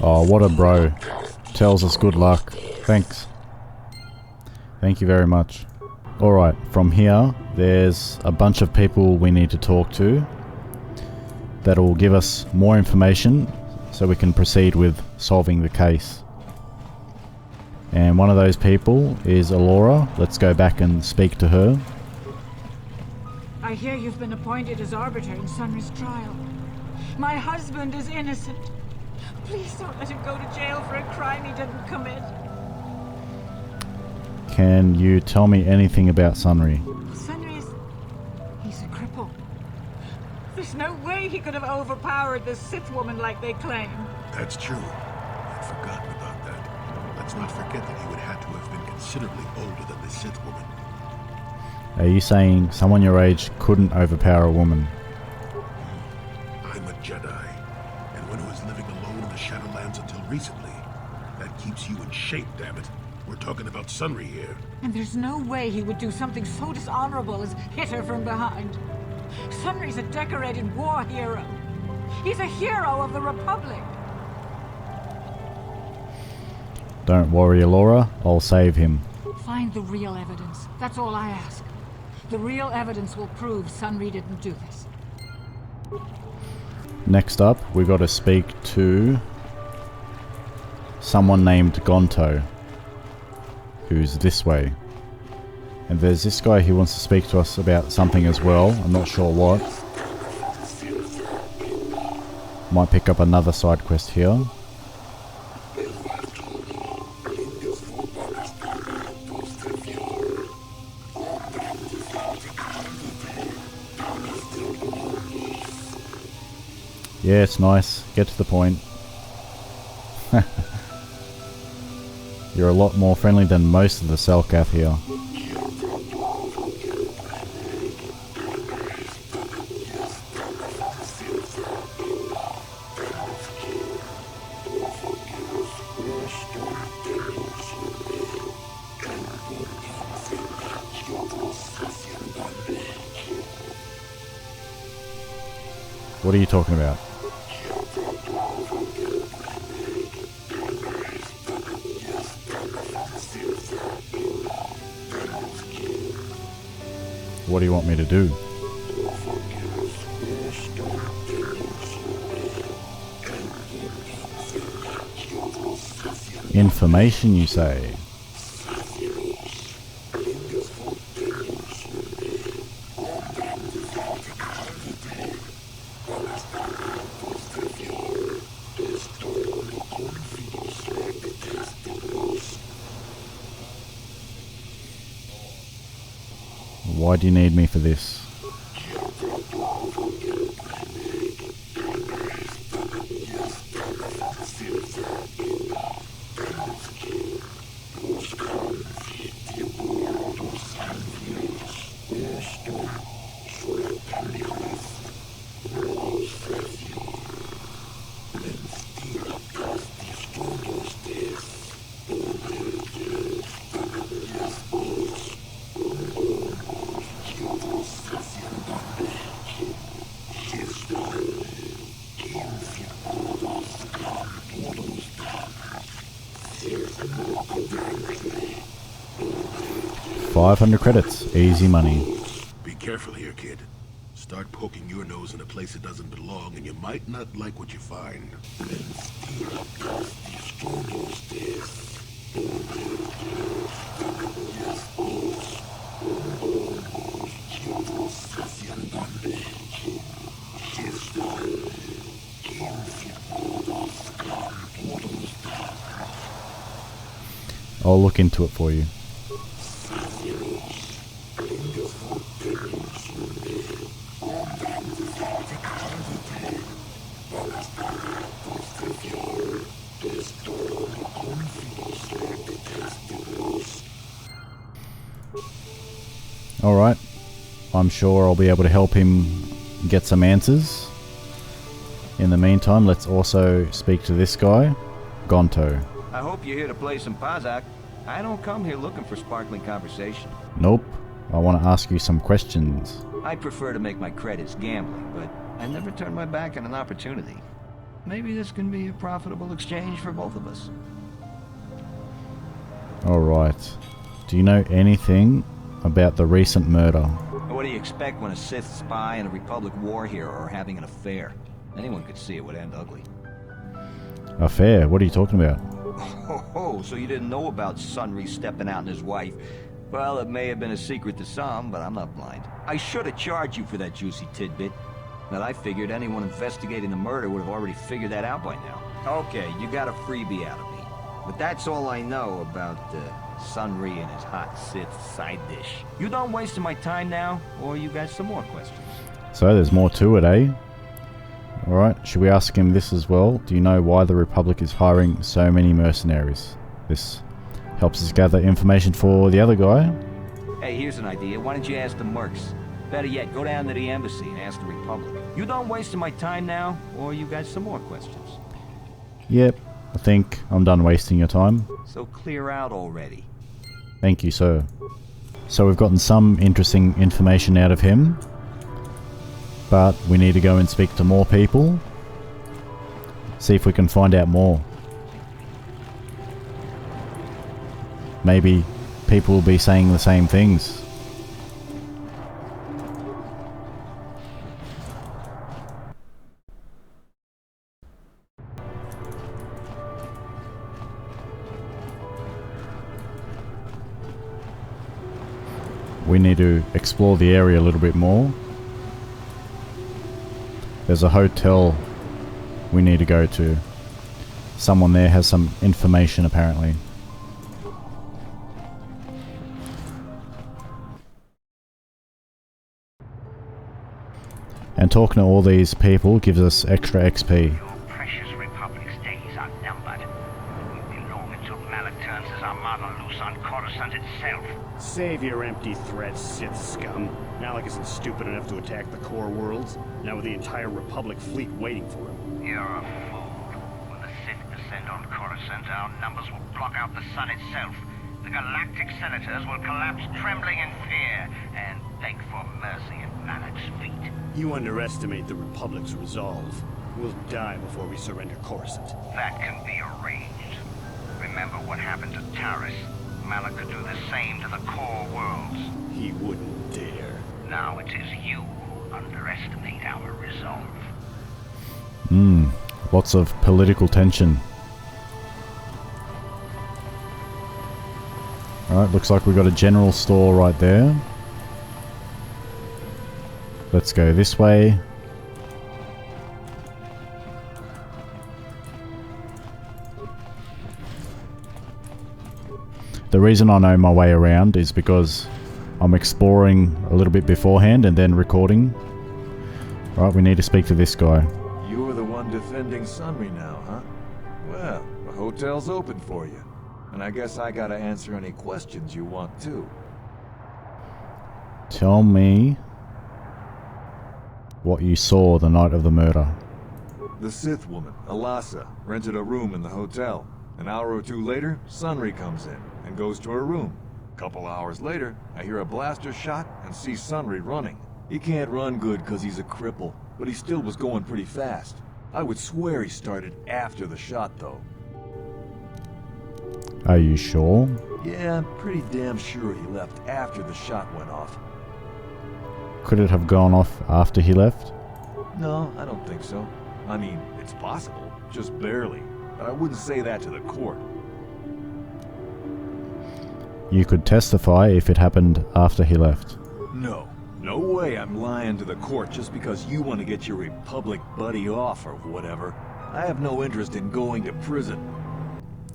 Oh, what a bro. Tells us good luck. Thanks. Thank you very much. Alright, from here, there's a bunch of people we need to talk to that'll give us more information so we can proceed with solving the case. And one of those people is Alora. Let's go back and speak to her. I hear you've been appointed as arbiter in Sunry's trial. My husband is innocent. Please don't let him go to jail for a crime he didn't commit. Can you tell me anything about Sunry? He's a cripple. There's no way he could have overpowered this Sith woman like they claim. That's true. I'd forgotten about that. Let's not forget that he would have to have been considerably older than the Sith woman. Are you saying someone your age couldn't overpower a woman? I'm a Jedi, and one who was living alone in the Shadowlands until recently. That keeps you in shape, damn it. We're talking about Sunry here. And there's no way he would do something so dishonorable as hit her from behind. Sunry's a decorated war hero. He's a hero of the Republic. Don't worry, Alora. I'll save him. Find the real evidence. That's all I ask. The real evidence will prove Sunry didn't do this. Next up, we got to speak to someone named Gonto, who's this way. And there's this guy who wants to speak to us about something as well. I'm not sure what. Might pick up another side quest here. Yeah, it's nice. Get to the point. You're a lot more friendly than most of the Selkath here. What are you talking about? What do you want me to do? Information, you say? Why do you need me for this? $500 credits, easy money. Be careful here, kid. Start poking your nose in a place it doesn't belong, and you might not like what you find. I'll look into it for you. Alright, I'm sure I'll be able to help him get some answers. In the meantime, let's also speak to this guy, Gonto. I hope you're here to play some Pazak. I don't come here looking for sparkling conversation. Nope, I want to ask you some questions. I prefer to make my credits gambling, but I never turn my back on an opportunity. Maybe this can be a profitable exchange for both of us. Alright, do you know anything about the recent murder? What do you expect when a Sith spy and a Republic war hero are having an affair? Anyone could see it would end ugly. Affair? What are you talking about? Oh, so you didn't know about Sunry stepping out and his wife? Well, it may have been a secret to some, but I'm not blind. I should have charged you for that juicy tidbit. But I figured anyone investigating the murder would have already figured that out by now. Okay, you got a freebie out of me. But that's all I know about Sunry and his hot Sith side dish. You done wasting my time now, or you got some more questions? So there's more to it, eh? Alright, should we ask him this as well? Do you know why the Republic is hiring so many mercenaries? This helps us gather information for the other guy. Hey, here's an idea. Why don't you ask the mercs? Better yet, go down to the embassy and ask the Republic. You done wasting my time now, or you got some more questions? Yep, I think I'm done wasting your time. So clear out already. Thank you, sir. So we've gotten some interesting information out of him, but we need to go and speak to more people. See if we can find out more. Maybe people will be saying the same things. We need to explore the area a little bit more. There's a hotel we need to go to. Someone there has some information apparently. And talking to all these people gives us extra XP. Your precious Republic's days are numbered. It won't be long until Malak turns his armada loose on Coruscant itself. Save your empty threats, Sith scum. Malak isn't stupid enough to attack the core worlds, now with the entire Republic fleet waiting for him. You're a fool. When the Sith descend on Coruscant, our numbers will block out the sun itself. The galactic senators will collapse trembling in fear and beg for mercy at Malak's feet. You underestimate the Republic's resolve. We'll die before we surrender Coruscant. That can be arranged. Remember what happened to Taris? Malak could do the same to the core worlds. He wouldn't dare. Now it is you who underestimate our resolve. Lots of political tension. Alright, looks like we've got a general store right there. Let's go this way. The reason I know my way around is because I'm exploring a little bit beforehand and then recording. Right, we need to speak to this guy. You're the one defending Sunry now, huh? Well, the hotel's open for you. And I guess I gotta answer any questions you want too. Tell me what you saw the night of the murder. The Sith woman, Alasa, rented a room in the hotel. An hour or two later, Sunry comes in and goes to her room. A couple hours later, I hear a blaster shot and see Sunry running. He can't run good because he's a cripple, but he still was going pretty fast. I would swear he started after the shot, though. Are you sure? Yeah, I'm pretty damn sure he left after the shot went off. Could it have gone off after he left? No, I don't think so. I mean, it's possible, just barely. But I wouldn't say that to the court. You could testify if it happened after he left. No. No way I'm lying to the court just because you want to get your Republic buddy off or whatever. I have no interest in going to prison.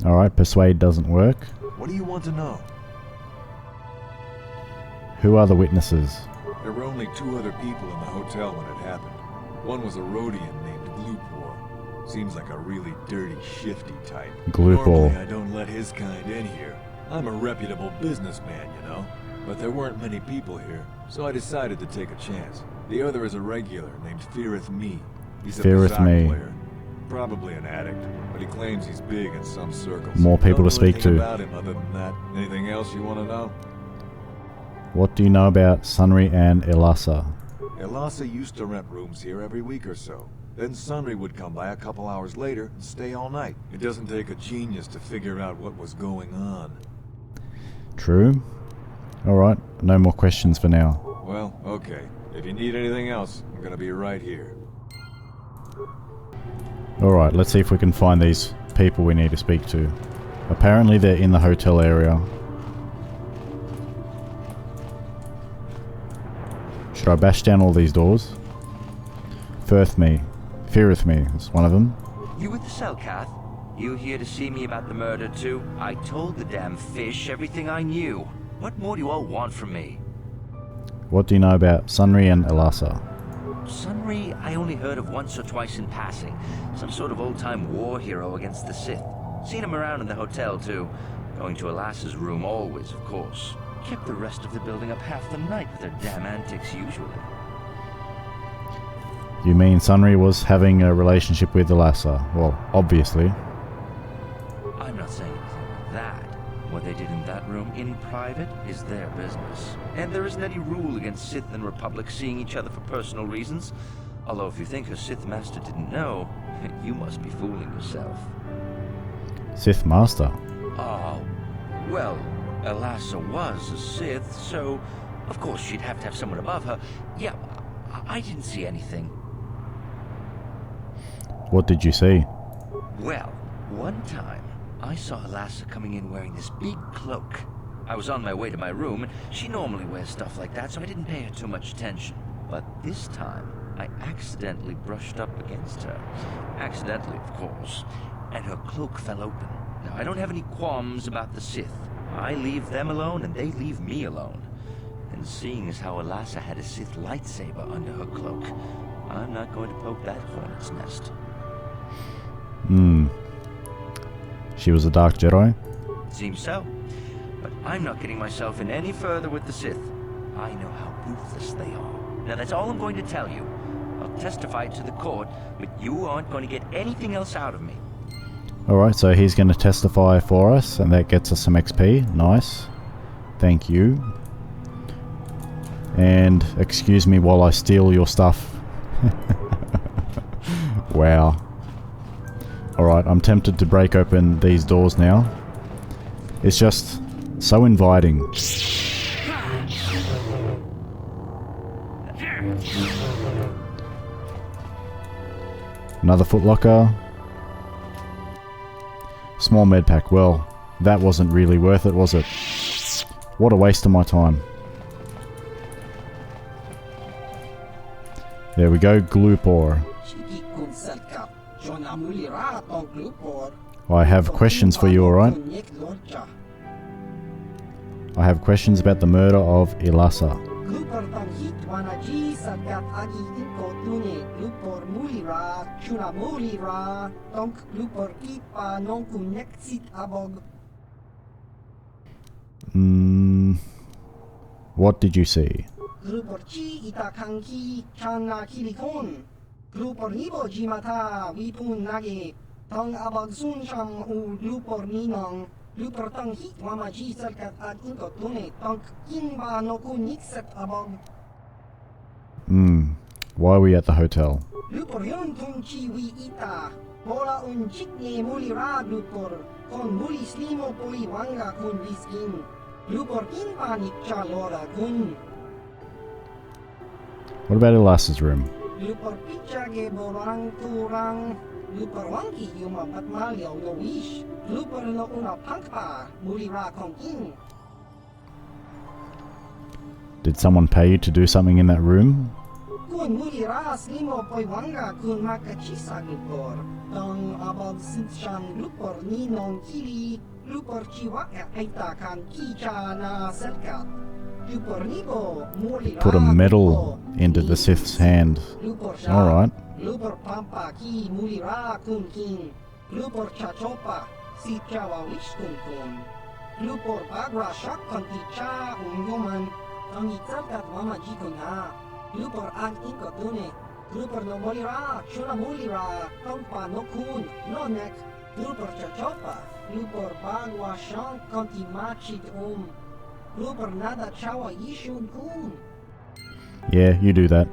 Alright, persuade doesn't work. What do you want to know? Who are the witnesses? There were only 2 other people in the hotel when it happened. One was a Rhodian named Glupor. Seems like a really dirty, shifty type. Glupor. Normally I don't let his kind in here. I'm a reputable businessman, you know. But there weren't many people here, so I decided to take a chance. The other is a regular named Feareth Me. He's a Bazak player. Probably an addict, but he claims he's big in some circles. More people to speak to. About him other than that. Anything else you want to know? What do you know about Sunry and Alasa? Alasa used to rent rooms here every week or so. Then Sunry would come by a couple hours later and stay all night. It doesn't take a genius to figure out what was going on. True. Alright, no more questions for now. Well, okay. If you need anything else, I'm gonna be right here. Alright, let's see if we can find these people we need to speak to. Apparently they're in the hotel area. Should I bash down all these doors? Feareth Me. That's one of them. You with the Selkath? You here to see me about the murder too? I told the damn fish everything I knew. What more do you all want from me? What do you know about Sunry and Alasa? Sunry, I only heard of once or twice in passing. Some sort of old-time war hero against the Sith. Seen him around in the hotel too. Going to Alasa's room always, of course. Kept the rest of the building up half the night with their damn antics usually. You mean Sunry was having a relationship with Alasa? Well, obviously. I'm not saying anything like that. What they did in that room in private is their business. And there isn't any rule against Sith and Republic seeing each other for personal reasons. Although if you think her Sith Master didn't know, you must be fooling yourself. Sith Master? Oh, well, Alasa was a Sith, so of course she'd have to have someone above her. Yeah, I didn't see anything. What did you see? Well, one time, I saw Alasa coming in wearing this big cloak. I was on my way to my room, and she normally wears stuff like that, so I didn't pay her too much attention. But this time, I accidentally brushed up against her. Accidentally, of course. And her cloak fell open. Now, I don't have any qualms about the Sith. I leave them alone, and they leave me alone. And seeing as how Alasa had a Sith lightsaber under her cloak, I'm not going to poke that hornet's nest. She was a Dark Jedi? Seems so. But I'm not getting myself in any further with the Sith. I know how ruthless they are. Now that's all I'm going to tell you. I'll testify to the court, but you aren't going to get anything else out of me. Alright, so he's going to testify for us, and that gets us some XP. Nice. Thank you. And excuse me while I steal your stuff. Wow. Alright, I'm tempted to break open these doors now. It's just so inviting. Another footlocker. Small med pack. Well, that wasn't really worth it, was it? What a waste of my time. There we go, Glupor. I have questions for you, alright? I have questions about the murder of Ilasa. What did you see? Why are we at the hotel? What about Ilasa's room? Did someone pay you to do something in that room? Put a medal into the Sith's hand. Alright. Yeah, you do that.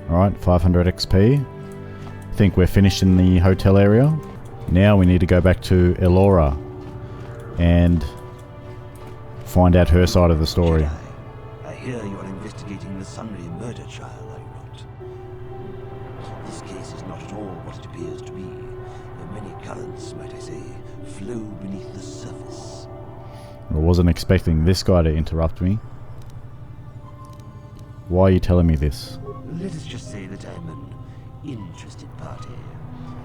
Alright, 500 XP. Think we're finished in the hotel area. Now we need to go back to Elora and find out her side of the story. Jedi, I hear you are investigating the Sunry murder trial, are you not? This case is not at all what it appears to be. Many currents, might I say, flow beneath the surface. I wasn't expecting this guy to interrupt me. Why are you telling me this? Let us just say that I'm an interested party,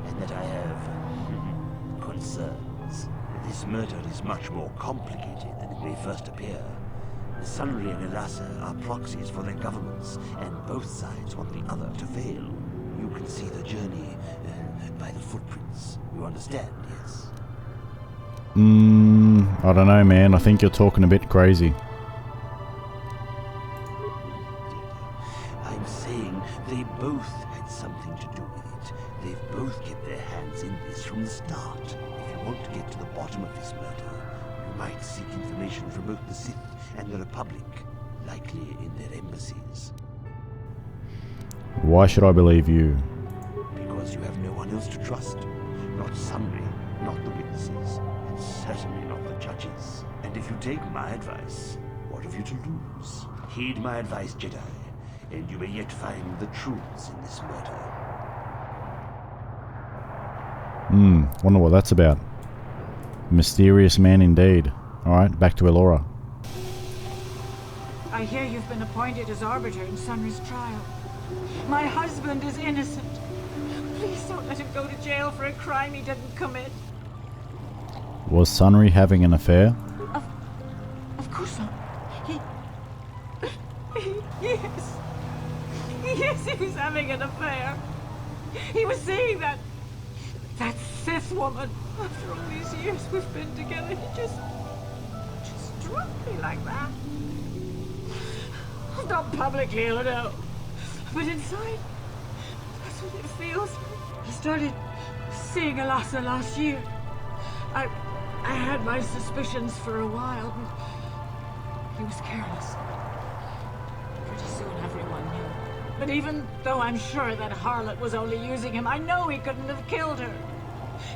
and that I have concerns. This murder is much more complicated than it may first appear. Sunry and Ilasa are proxies for their governments, and both sides want the other to fail. You can see the journey by the footprints. You understand, yes? I don't know, man. I think you're talking a bit crazy. I'm saying they both had something to do with it. They've both kept their hands in this from the start. If you want to get to the bottom of this murder, you might seek information from both the Sith and the Republic, likely in their embassies. Why should I believe you? Because you have no one else to trust. Not Sunry, not the witnesses, and certainly not the judges. And if you take my advice, what have you to lose? Heed my advice, Jedi, and you may yet find the truths in this murder. Wonder what that's about. Mysterious man indeed. Alright, back to Elora. I hear you've been appointed as arbiter in Sunry's trial. My husband is innocent. Please don't let him go to jail for a crime he didn't commit. Was Sunry having an affair? Of course not. Yes, he was having an affair. He was saying that Sith woman. After all these years we've been together, he just struck me like that. Not publicly, I know. But inside, that's what it feels. I started seeing Ilasa last year. I had my suspicions for a while, but he was careless. Pretty soon everyone knew. But even though I'm sure that harlot was only using him, I know he couldn't have killed her.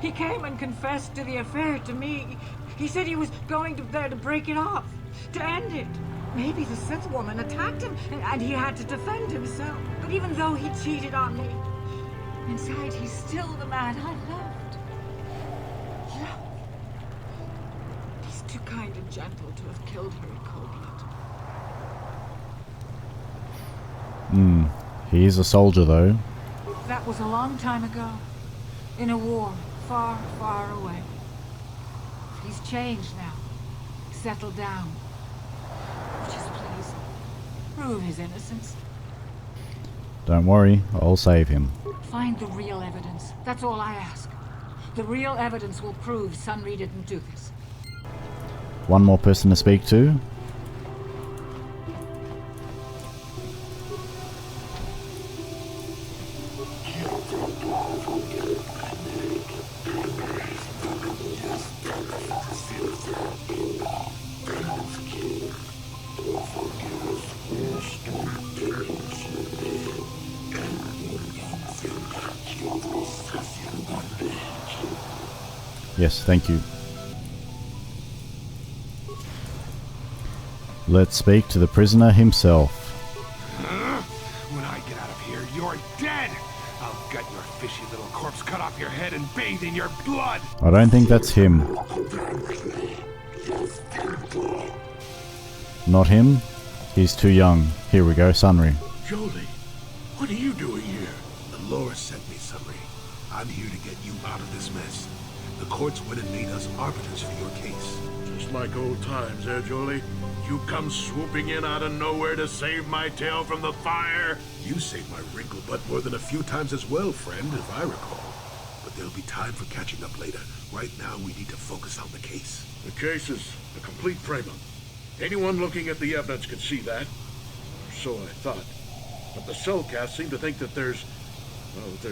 He came and confessed to the affair to me. He said he was going there to break it off, to end it. Maybe the Sith woman attacked him, and he had to defend himself. But even though he cheated on me, inside he's still the man I loved. He's Too kind and gentle to have killed her in cold blood. He is a soldier though. That was a long time ago. In a war, far, far away. He's changed now. Settled down. Just please, prove his innocence. Don't worry, I'll save him. Find the real evidence. That's all I ask. The real evidence will prove Sunry didn't do this. One more person to speak to. Yes, thank you. Let's speak to the prisoner himself. When I get out of here, you're dead! I'll gut your fishy little corpse, cut off your head, and bathe in your blood! I don't think that's him. Not him? He's too young. Here we go, Sunry. Jolie, what are you doing here? The Lord sent me, Sunry. I'm here to get you out of this mess. The courts went and made us arbiters for your case. Just like old times, eh, Jolie? You come swooping in out of nowhere to save my tail from the fire? You saved my wrinkle butt more than a few times as well, friend, if I recall. But there'll be time for catching up later. Right now, we need to focus on the case. The case is a complete frame-up. Anyone looking at the evidence could see that. Or so I thought. But the cellcasts seem to think that there's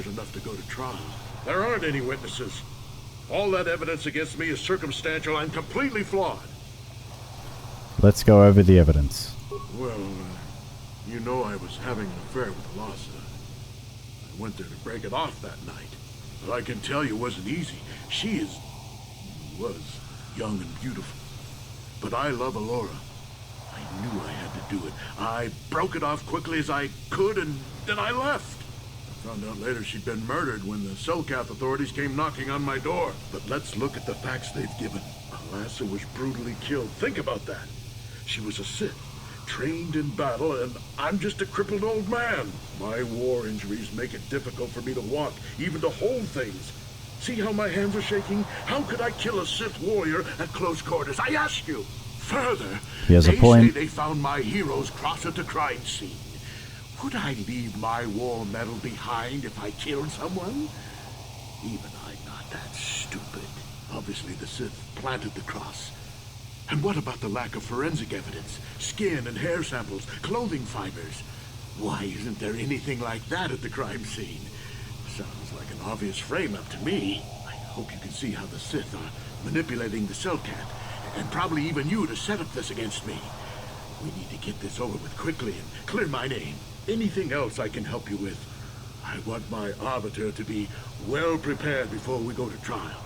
enough to go to trial. There aren't any witnesses. All that evidence against me is circumstantial and completely flawed. Let's go over the evidence. Well, you know I was having an affair with Lhasa. I went there to break it off that night. But I can tell you it wasn't easy. She was young and beautiful. But I love Alora. I knew I had to do it. I broke it off quickly as I could, and then I left. I found out later she'd been murdered when the Selkath authorities came knocking on my door. But let's look at the facts they've given. Lhasa was brutally killed. Think about that. She was a Sith, trained in battle, and I'm just a crippled old man. My war injuries make it difficult for me to walk, even to hold things. See how my hands are shaking? How could I kill a Sith warrior at close quarters? I ask you. Further, he has a they point. say they found my heroes cross at the crime scene. Would I leave my war medal behind if I killed someone? Even I'm not that stupid. Obviously, the Sith planted the cross. And what about the lack of forensic evidence? Skin and hair samples, clothing fibers. Why isn't there anything like that at the crime scene? Sounds like an obvious frame-up to me. I hope you can see how the Sith are manipulating the Selkath, and probably even you to set up this against me. We need to get this over with quickly and clear my name. Anything else I can help you with? I want my arbiter to be well prepared before we go to trial.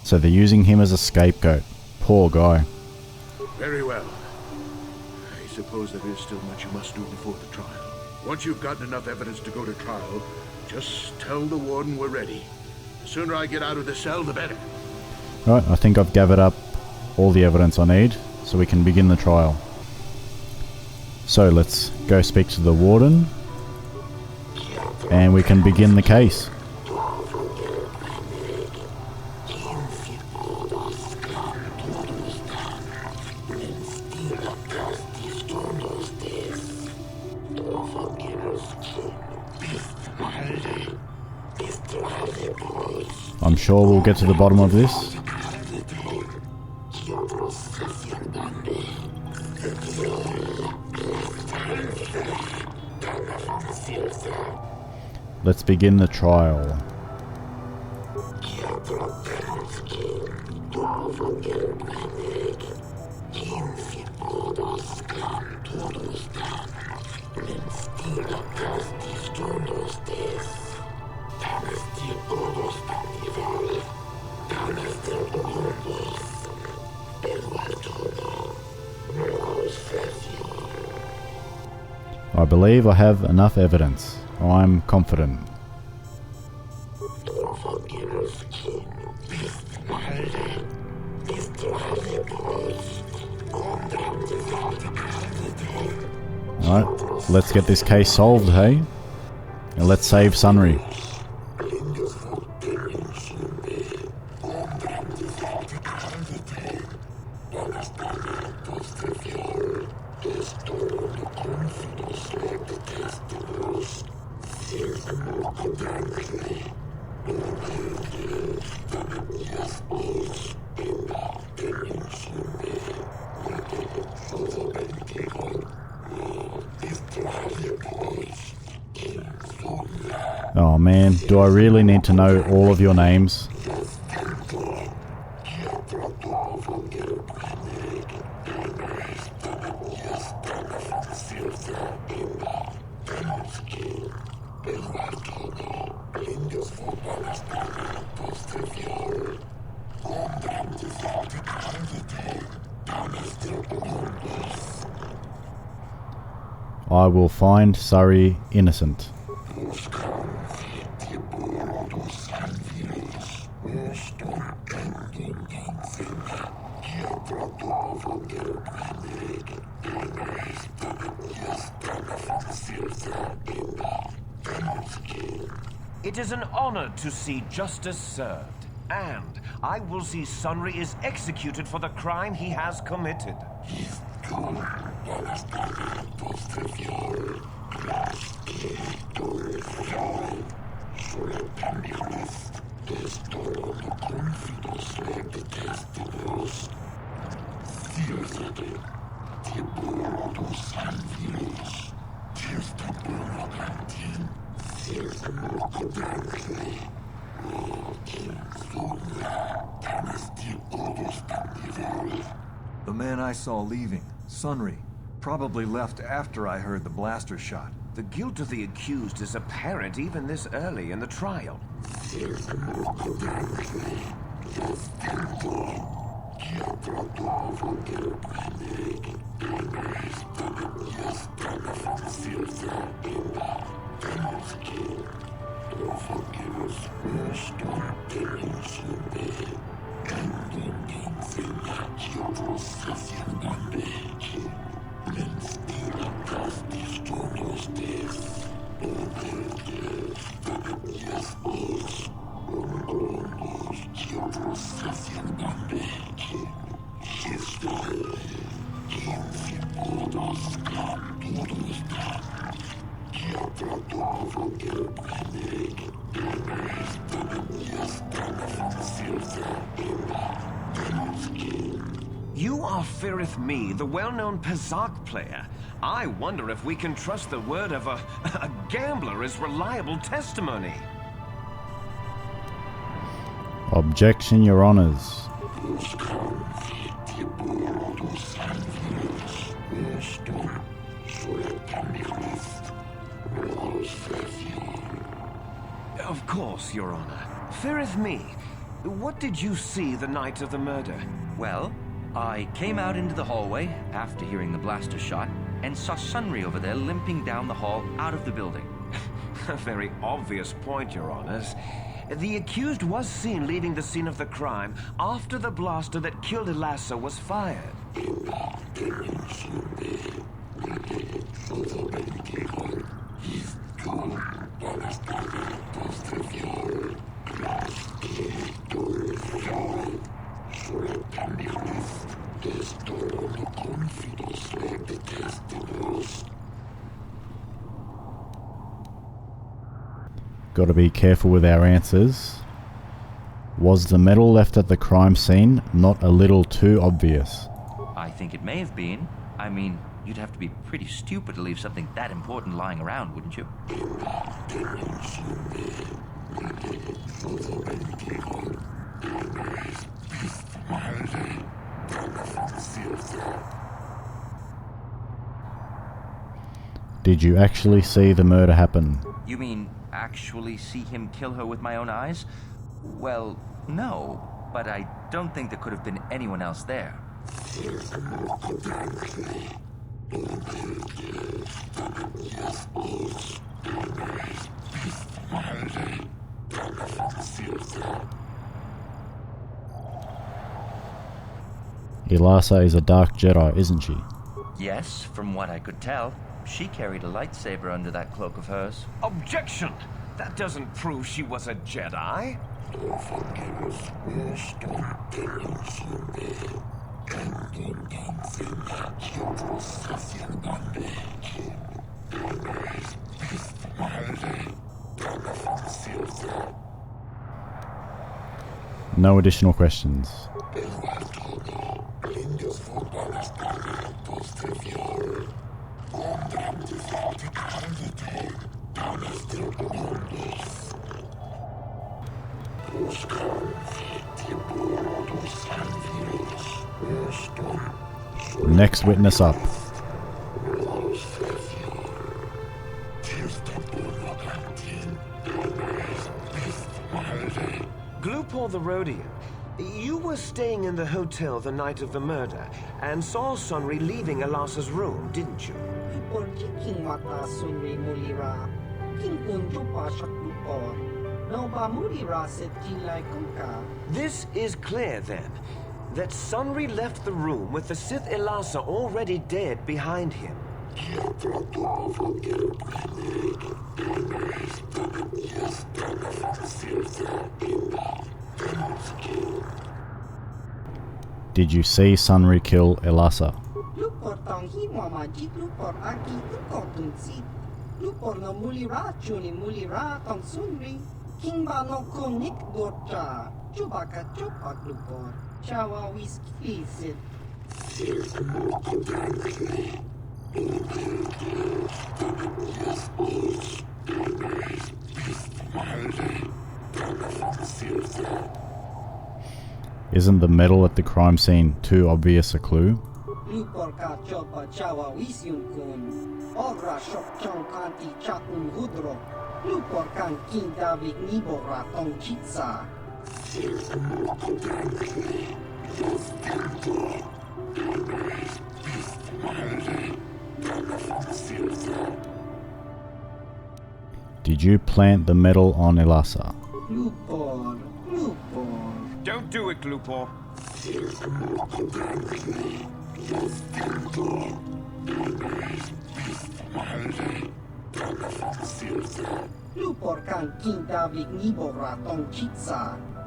So they're using him as a scapegoat. Poor guy. Very well. I suppose there is still much you must do before the trial. Once you've gotten enough evidence to go to trial, just tell the warden we're ready. The sooner I get out of the cell, the better. Right, I think I've gathered up all the evidence I need, so we can begin the trial. So let's go speak to the warden, and we can begin the case. I'm sure we'll get to the bottom of this. Let's begin the trial. I believe I have enough evidence. I'm confident. Alright, let's get this case solved, hey? And let's save Sunry. Oh man, do I really need to know all of your names? I will find Sunry innocent. It is an honor to see justice served, and I will see Sunry is executed for the crime he has committed. The man I saw leaving, Sunry, probably left after I heard the blaster shot. The guilt of the accused is apparent even this early in the trial. You are Firith Me, the well-known Pazak player. I wonder if we can trust the word of a gambler as reliable testimony. Objection, Your Honors. Of course, Your Honor. Firith Me, what did you see the night of the murder? Well, I came out into the hallway after hearing the blaster shot and saw Sunry over there limping down the hall out of the building. A very obvious point, Your Honors. The accused was seen leaving the scene of the crime after the blaster that killed Elassa was fired. Got to be careful with our answers. Was the medal left at the crime scene not a little too obvious? I think it may have been. I mean, you'd have to be pretty stupid to leave something that important lying around, wouldn't you? Did you actually see the murder happen? You mean actually see him kill her with my own eyes? Well, no, but I don't think there could have been anyone else there. Ilasa is a dark Jedi, isn't she? Yes, from what I could tell. She carried a lightsaber under that cloak of hers. Objection! That doesn't prove she was a Jedi. No additional questions. Next witness up. Glupor the Rhodian, you were staying in the hotel the night of the murder and saw Sunry leaving Elasa's room, didn't you? This is clear then, that Sunry left the room with the Sith Elasa already dead behind him. Did you see Sunry kill Elasa? Isn't the medal at the crime scene too obvious a clue? Did you plant the medal on Elasa? Don't do it, Glupor.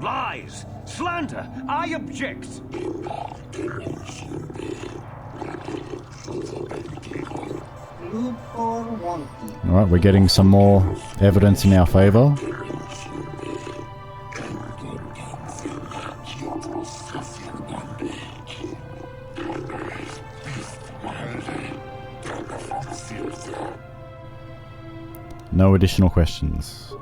Lies! Slander! I object! Alright, we're getting some more evidence in our favour. No additional questions.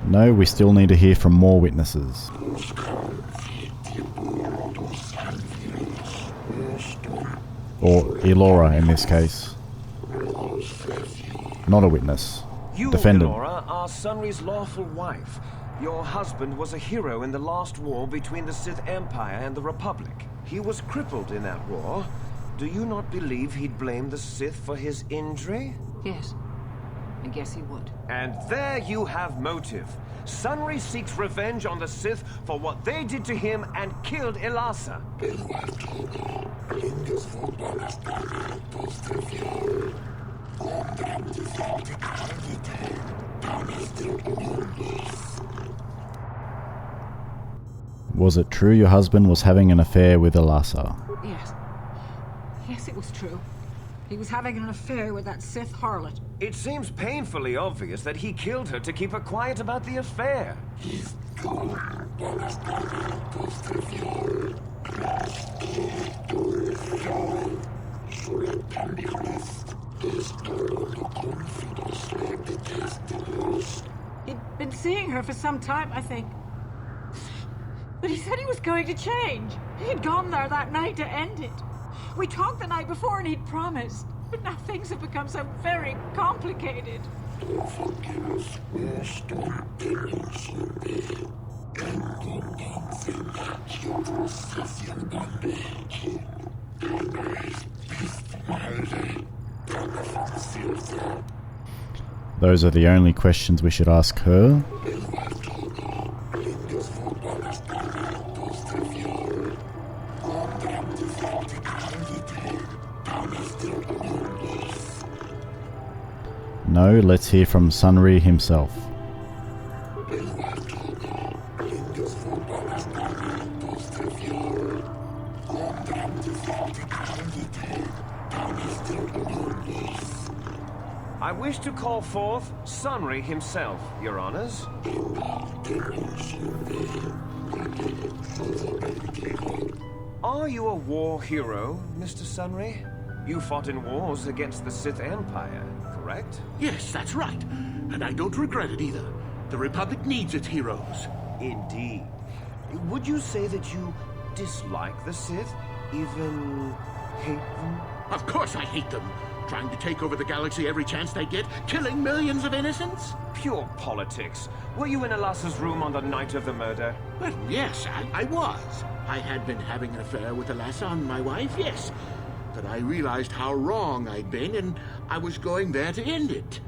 No, we still need to hear from more witnesses. Or Elora in this case. Not a witness. You, Defendant. Elora, are Sunry's lawful wife. Your husband was a hero in the last war between the Sith Empire and the Republic. He was crippled in that war. Do you not believe he'd blame the Sith for his injury? Yes. I guess he would. And there you have motive. Sunry seeks revenge on the Sith for what they did to him and killed Elasa. Was it true your husband was having an affair with Elasa? Yes. Yes, it was true. He was having an affair with that Sith harlot. It seems painfully obvious that he killed her to keep her quiet about the affair. He'd been seeing her for some time, I think. But he said he was going to change. He'd gone there that night to end it. We talked the night before and he'd promised. But now things have become so very complicated. Those are the only questions we should ask her. No, let's hear from Sunry himself. I wish to call forth Sunry himself, Your Honors. Are you a war hero, Mr. Sunry? You fought in wars against the Sith Empire, correct? Yes, that's right. And I don't regret it either. The Republic needs its heroes. Indeed. Would you say that you dislike the Sith? Even hate them? Of course I hate them. Trying to take over the galaxy every chance they get, killing millions of innocents? Pure politics. Were you in Alassa's room on the night of the murder? Well, yes, I was. I had been having an affair with Alassa, my wife, yes. But I realized how wrong I'd been, and I was going there to end it.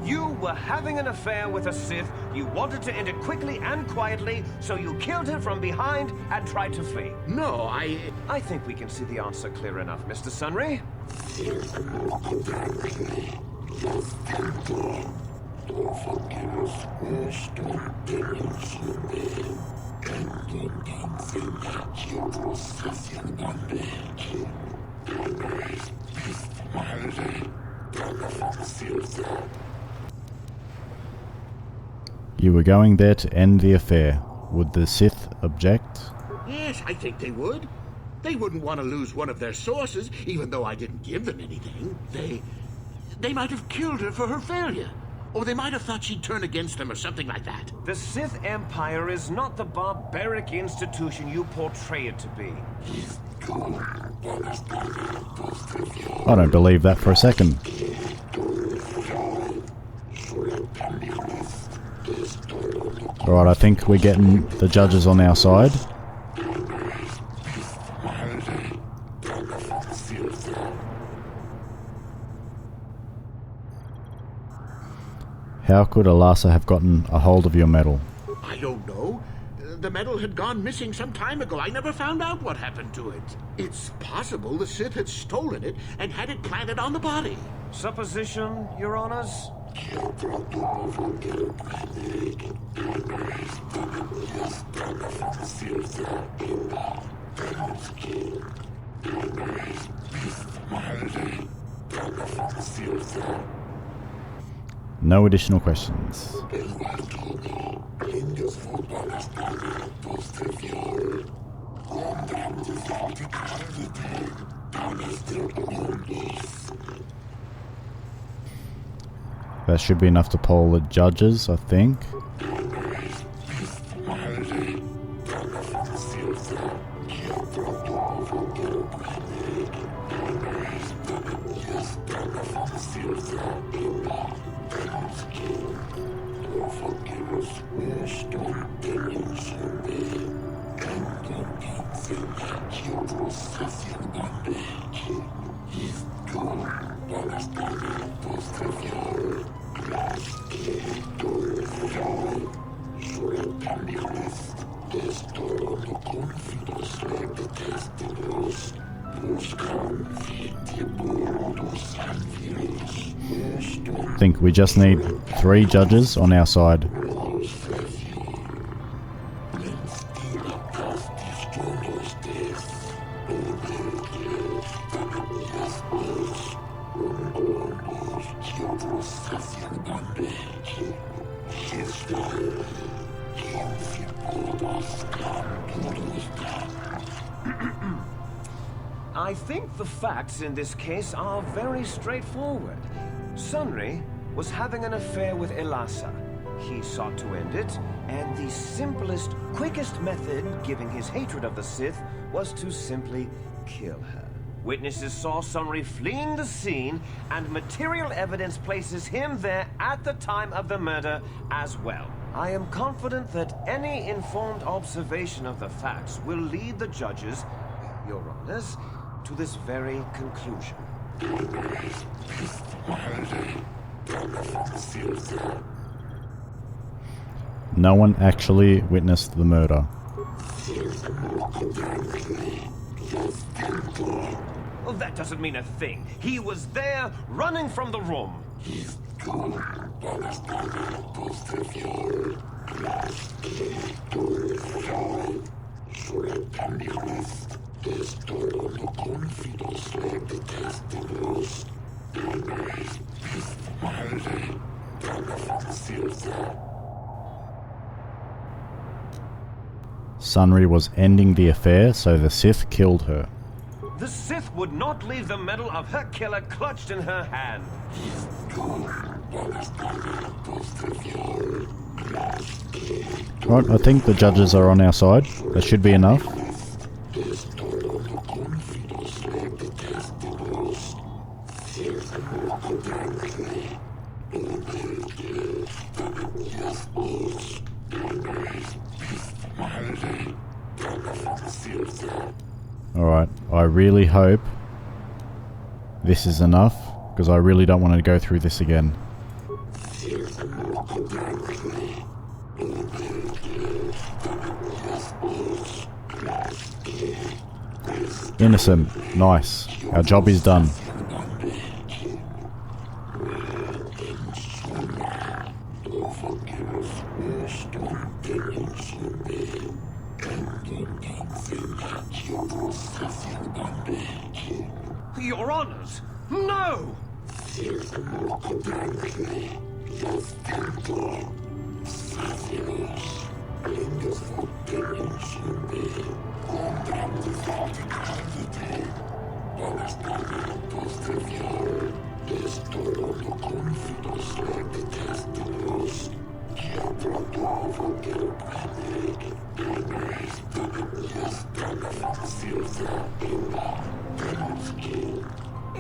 You were having an affair with a Sith. You wanted to end it quickly and quietly, so you killed her from behind and tried to flee. No, I think we can see the answer clear enough, Mr. Sunry. You were going there to end the affair. Would the Sith object? Yes, I think they would. They wouldn't want to lose one of their sources, even though I didn't give them anything. They might have killed her for her failure. Or they might have thought she'd turn against them or something like that. The Sith Empire is not the barbaric institution you portray it to be. I don't believe that for a second. Alright, I think we're getting the judges on our side. How could Alassa have gotten a hold of your medal? I don't know. The medal had gone missing some time ago. I never found out what happened to it. It's possible the Sith had stolen it and had it planted on the body. Supposition, Your Honors? No additional questions. That should be enough to poll the judges, I think. I think we just need 3 judges on our side. I think the facts in this case are very straightforward. Sunry was having an affair with Alassa. He sought to end it, and the simplest, quickest method, given his hatred of the Sith, was to simply kill her. Witnesses saw Sunry fleeing the scene, and material evidence places him there at the time of the murder as well. I am confident that any informed observation of the facts will lead the judges, Your Honors, to this very conclusion. No one actually witnessed the murder. Well, that doesn't mean a thing. He was there, running from the room. Sunry was ending the affair, so the Sith killed her. The Sith would not leave the medal of her killer clutched in her hand. Right, I think the judges are on our side. That should be enough. Alright, I really hope this is enough, because I really don't want to go through this again. Innocent. Nice. Our job is done. Your Honors, no!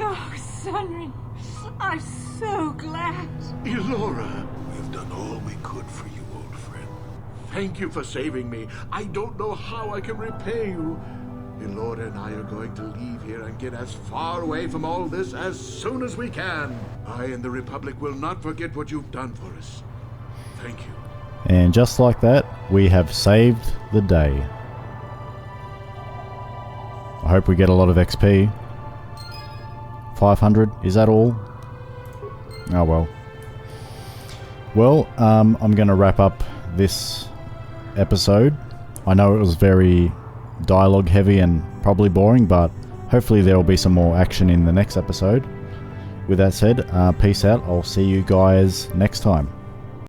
Oh, Sunry, I'm so glad. Elora, we've done all we could for you, old friend. Thank you for saving me. I don't know how I can repay you. Elora and I are going to leave here and get as far away from all this as soon as we can. I and the Republic will not forget what you've done for us. Thank you. And just like that, we have saved the day. I hope we get a lot of XP. 500, is that all? Oh well. Well, I'm going to wrap up this episode. I know it was very dialogue heavy and probably boring, but hopefully there will be some more action in the next episode. With that said, peace out. I'll see you guys next time.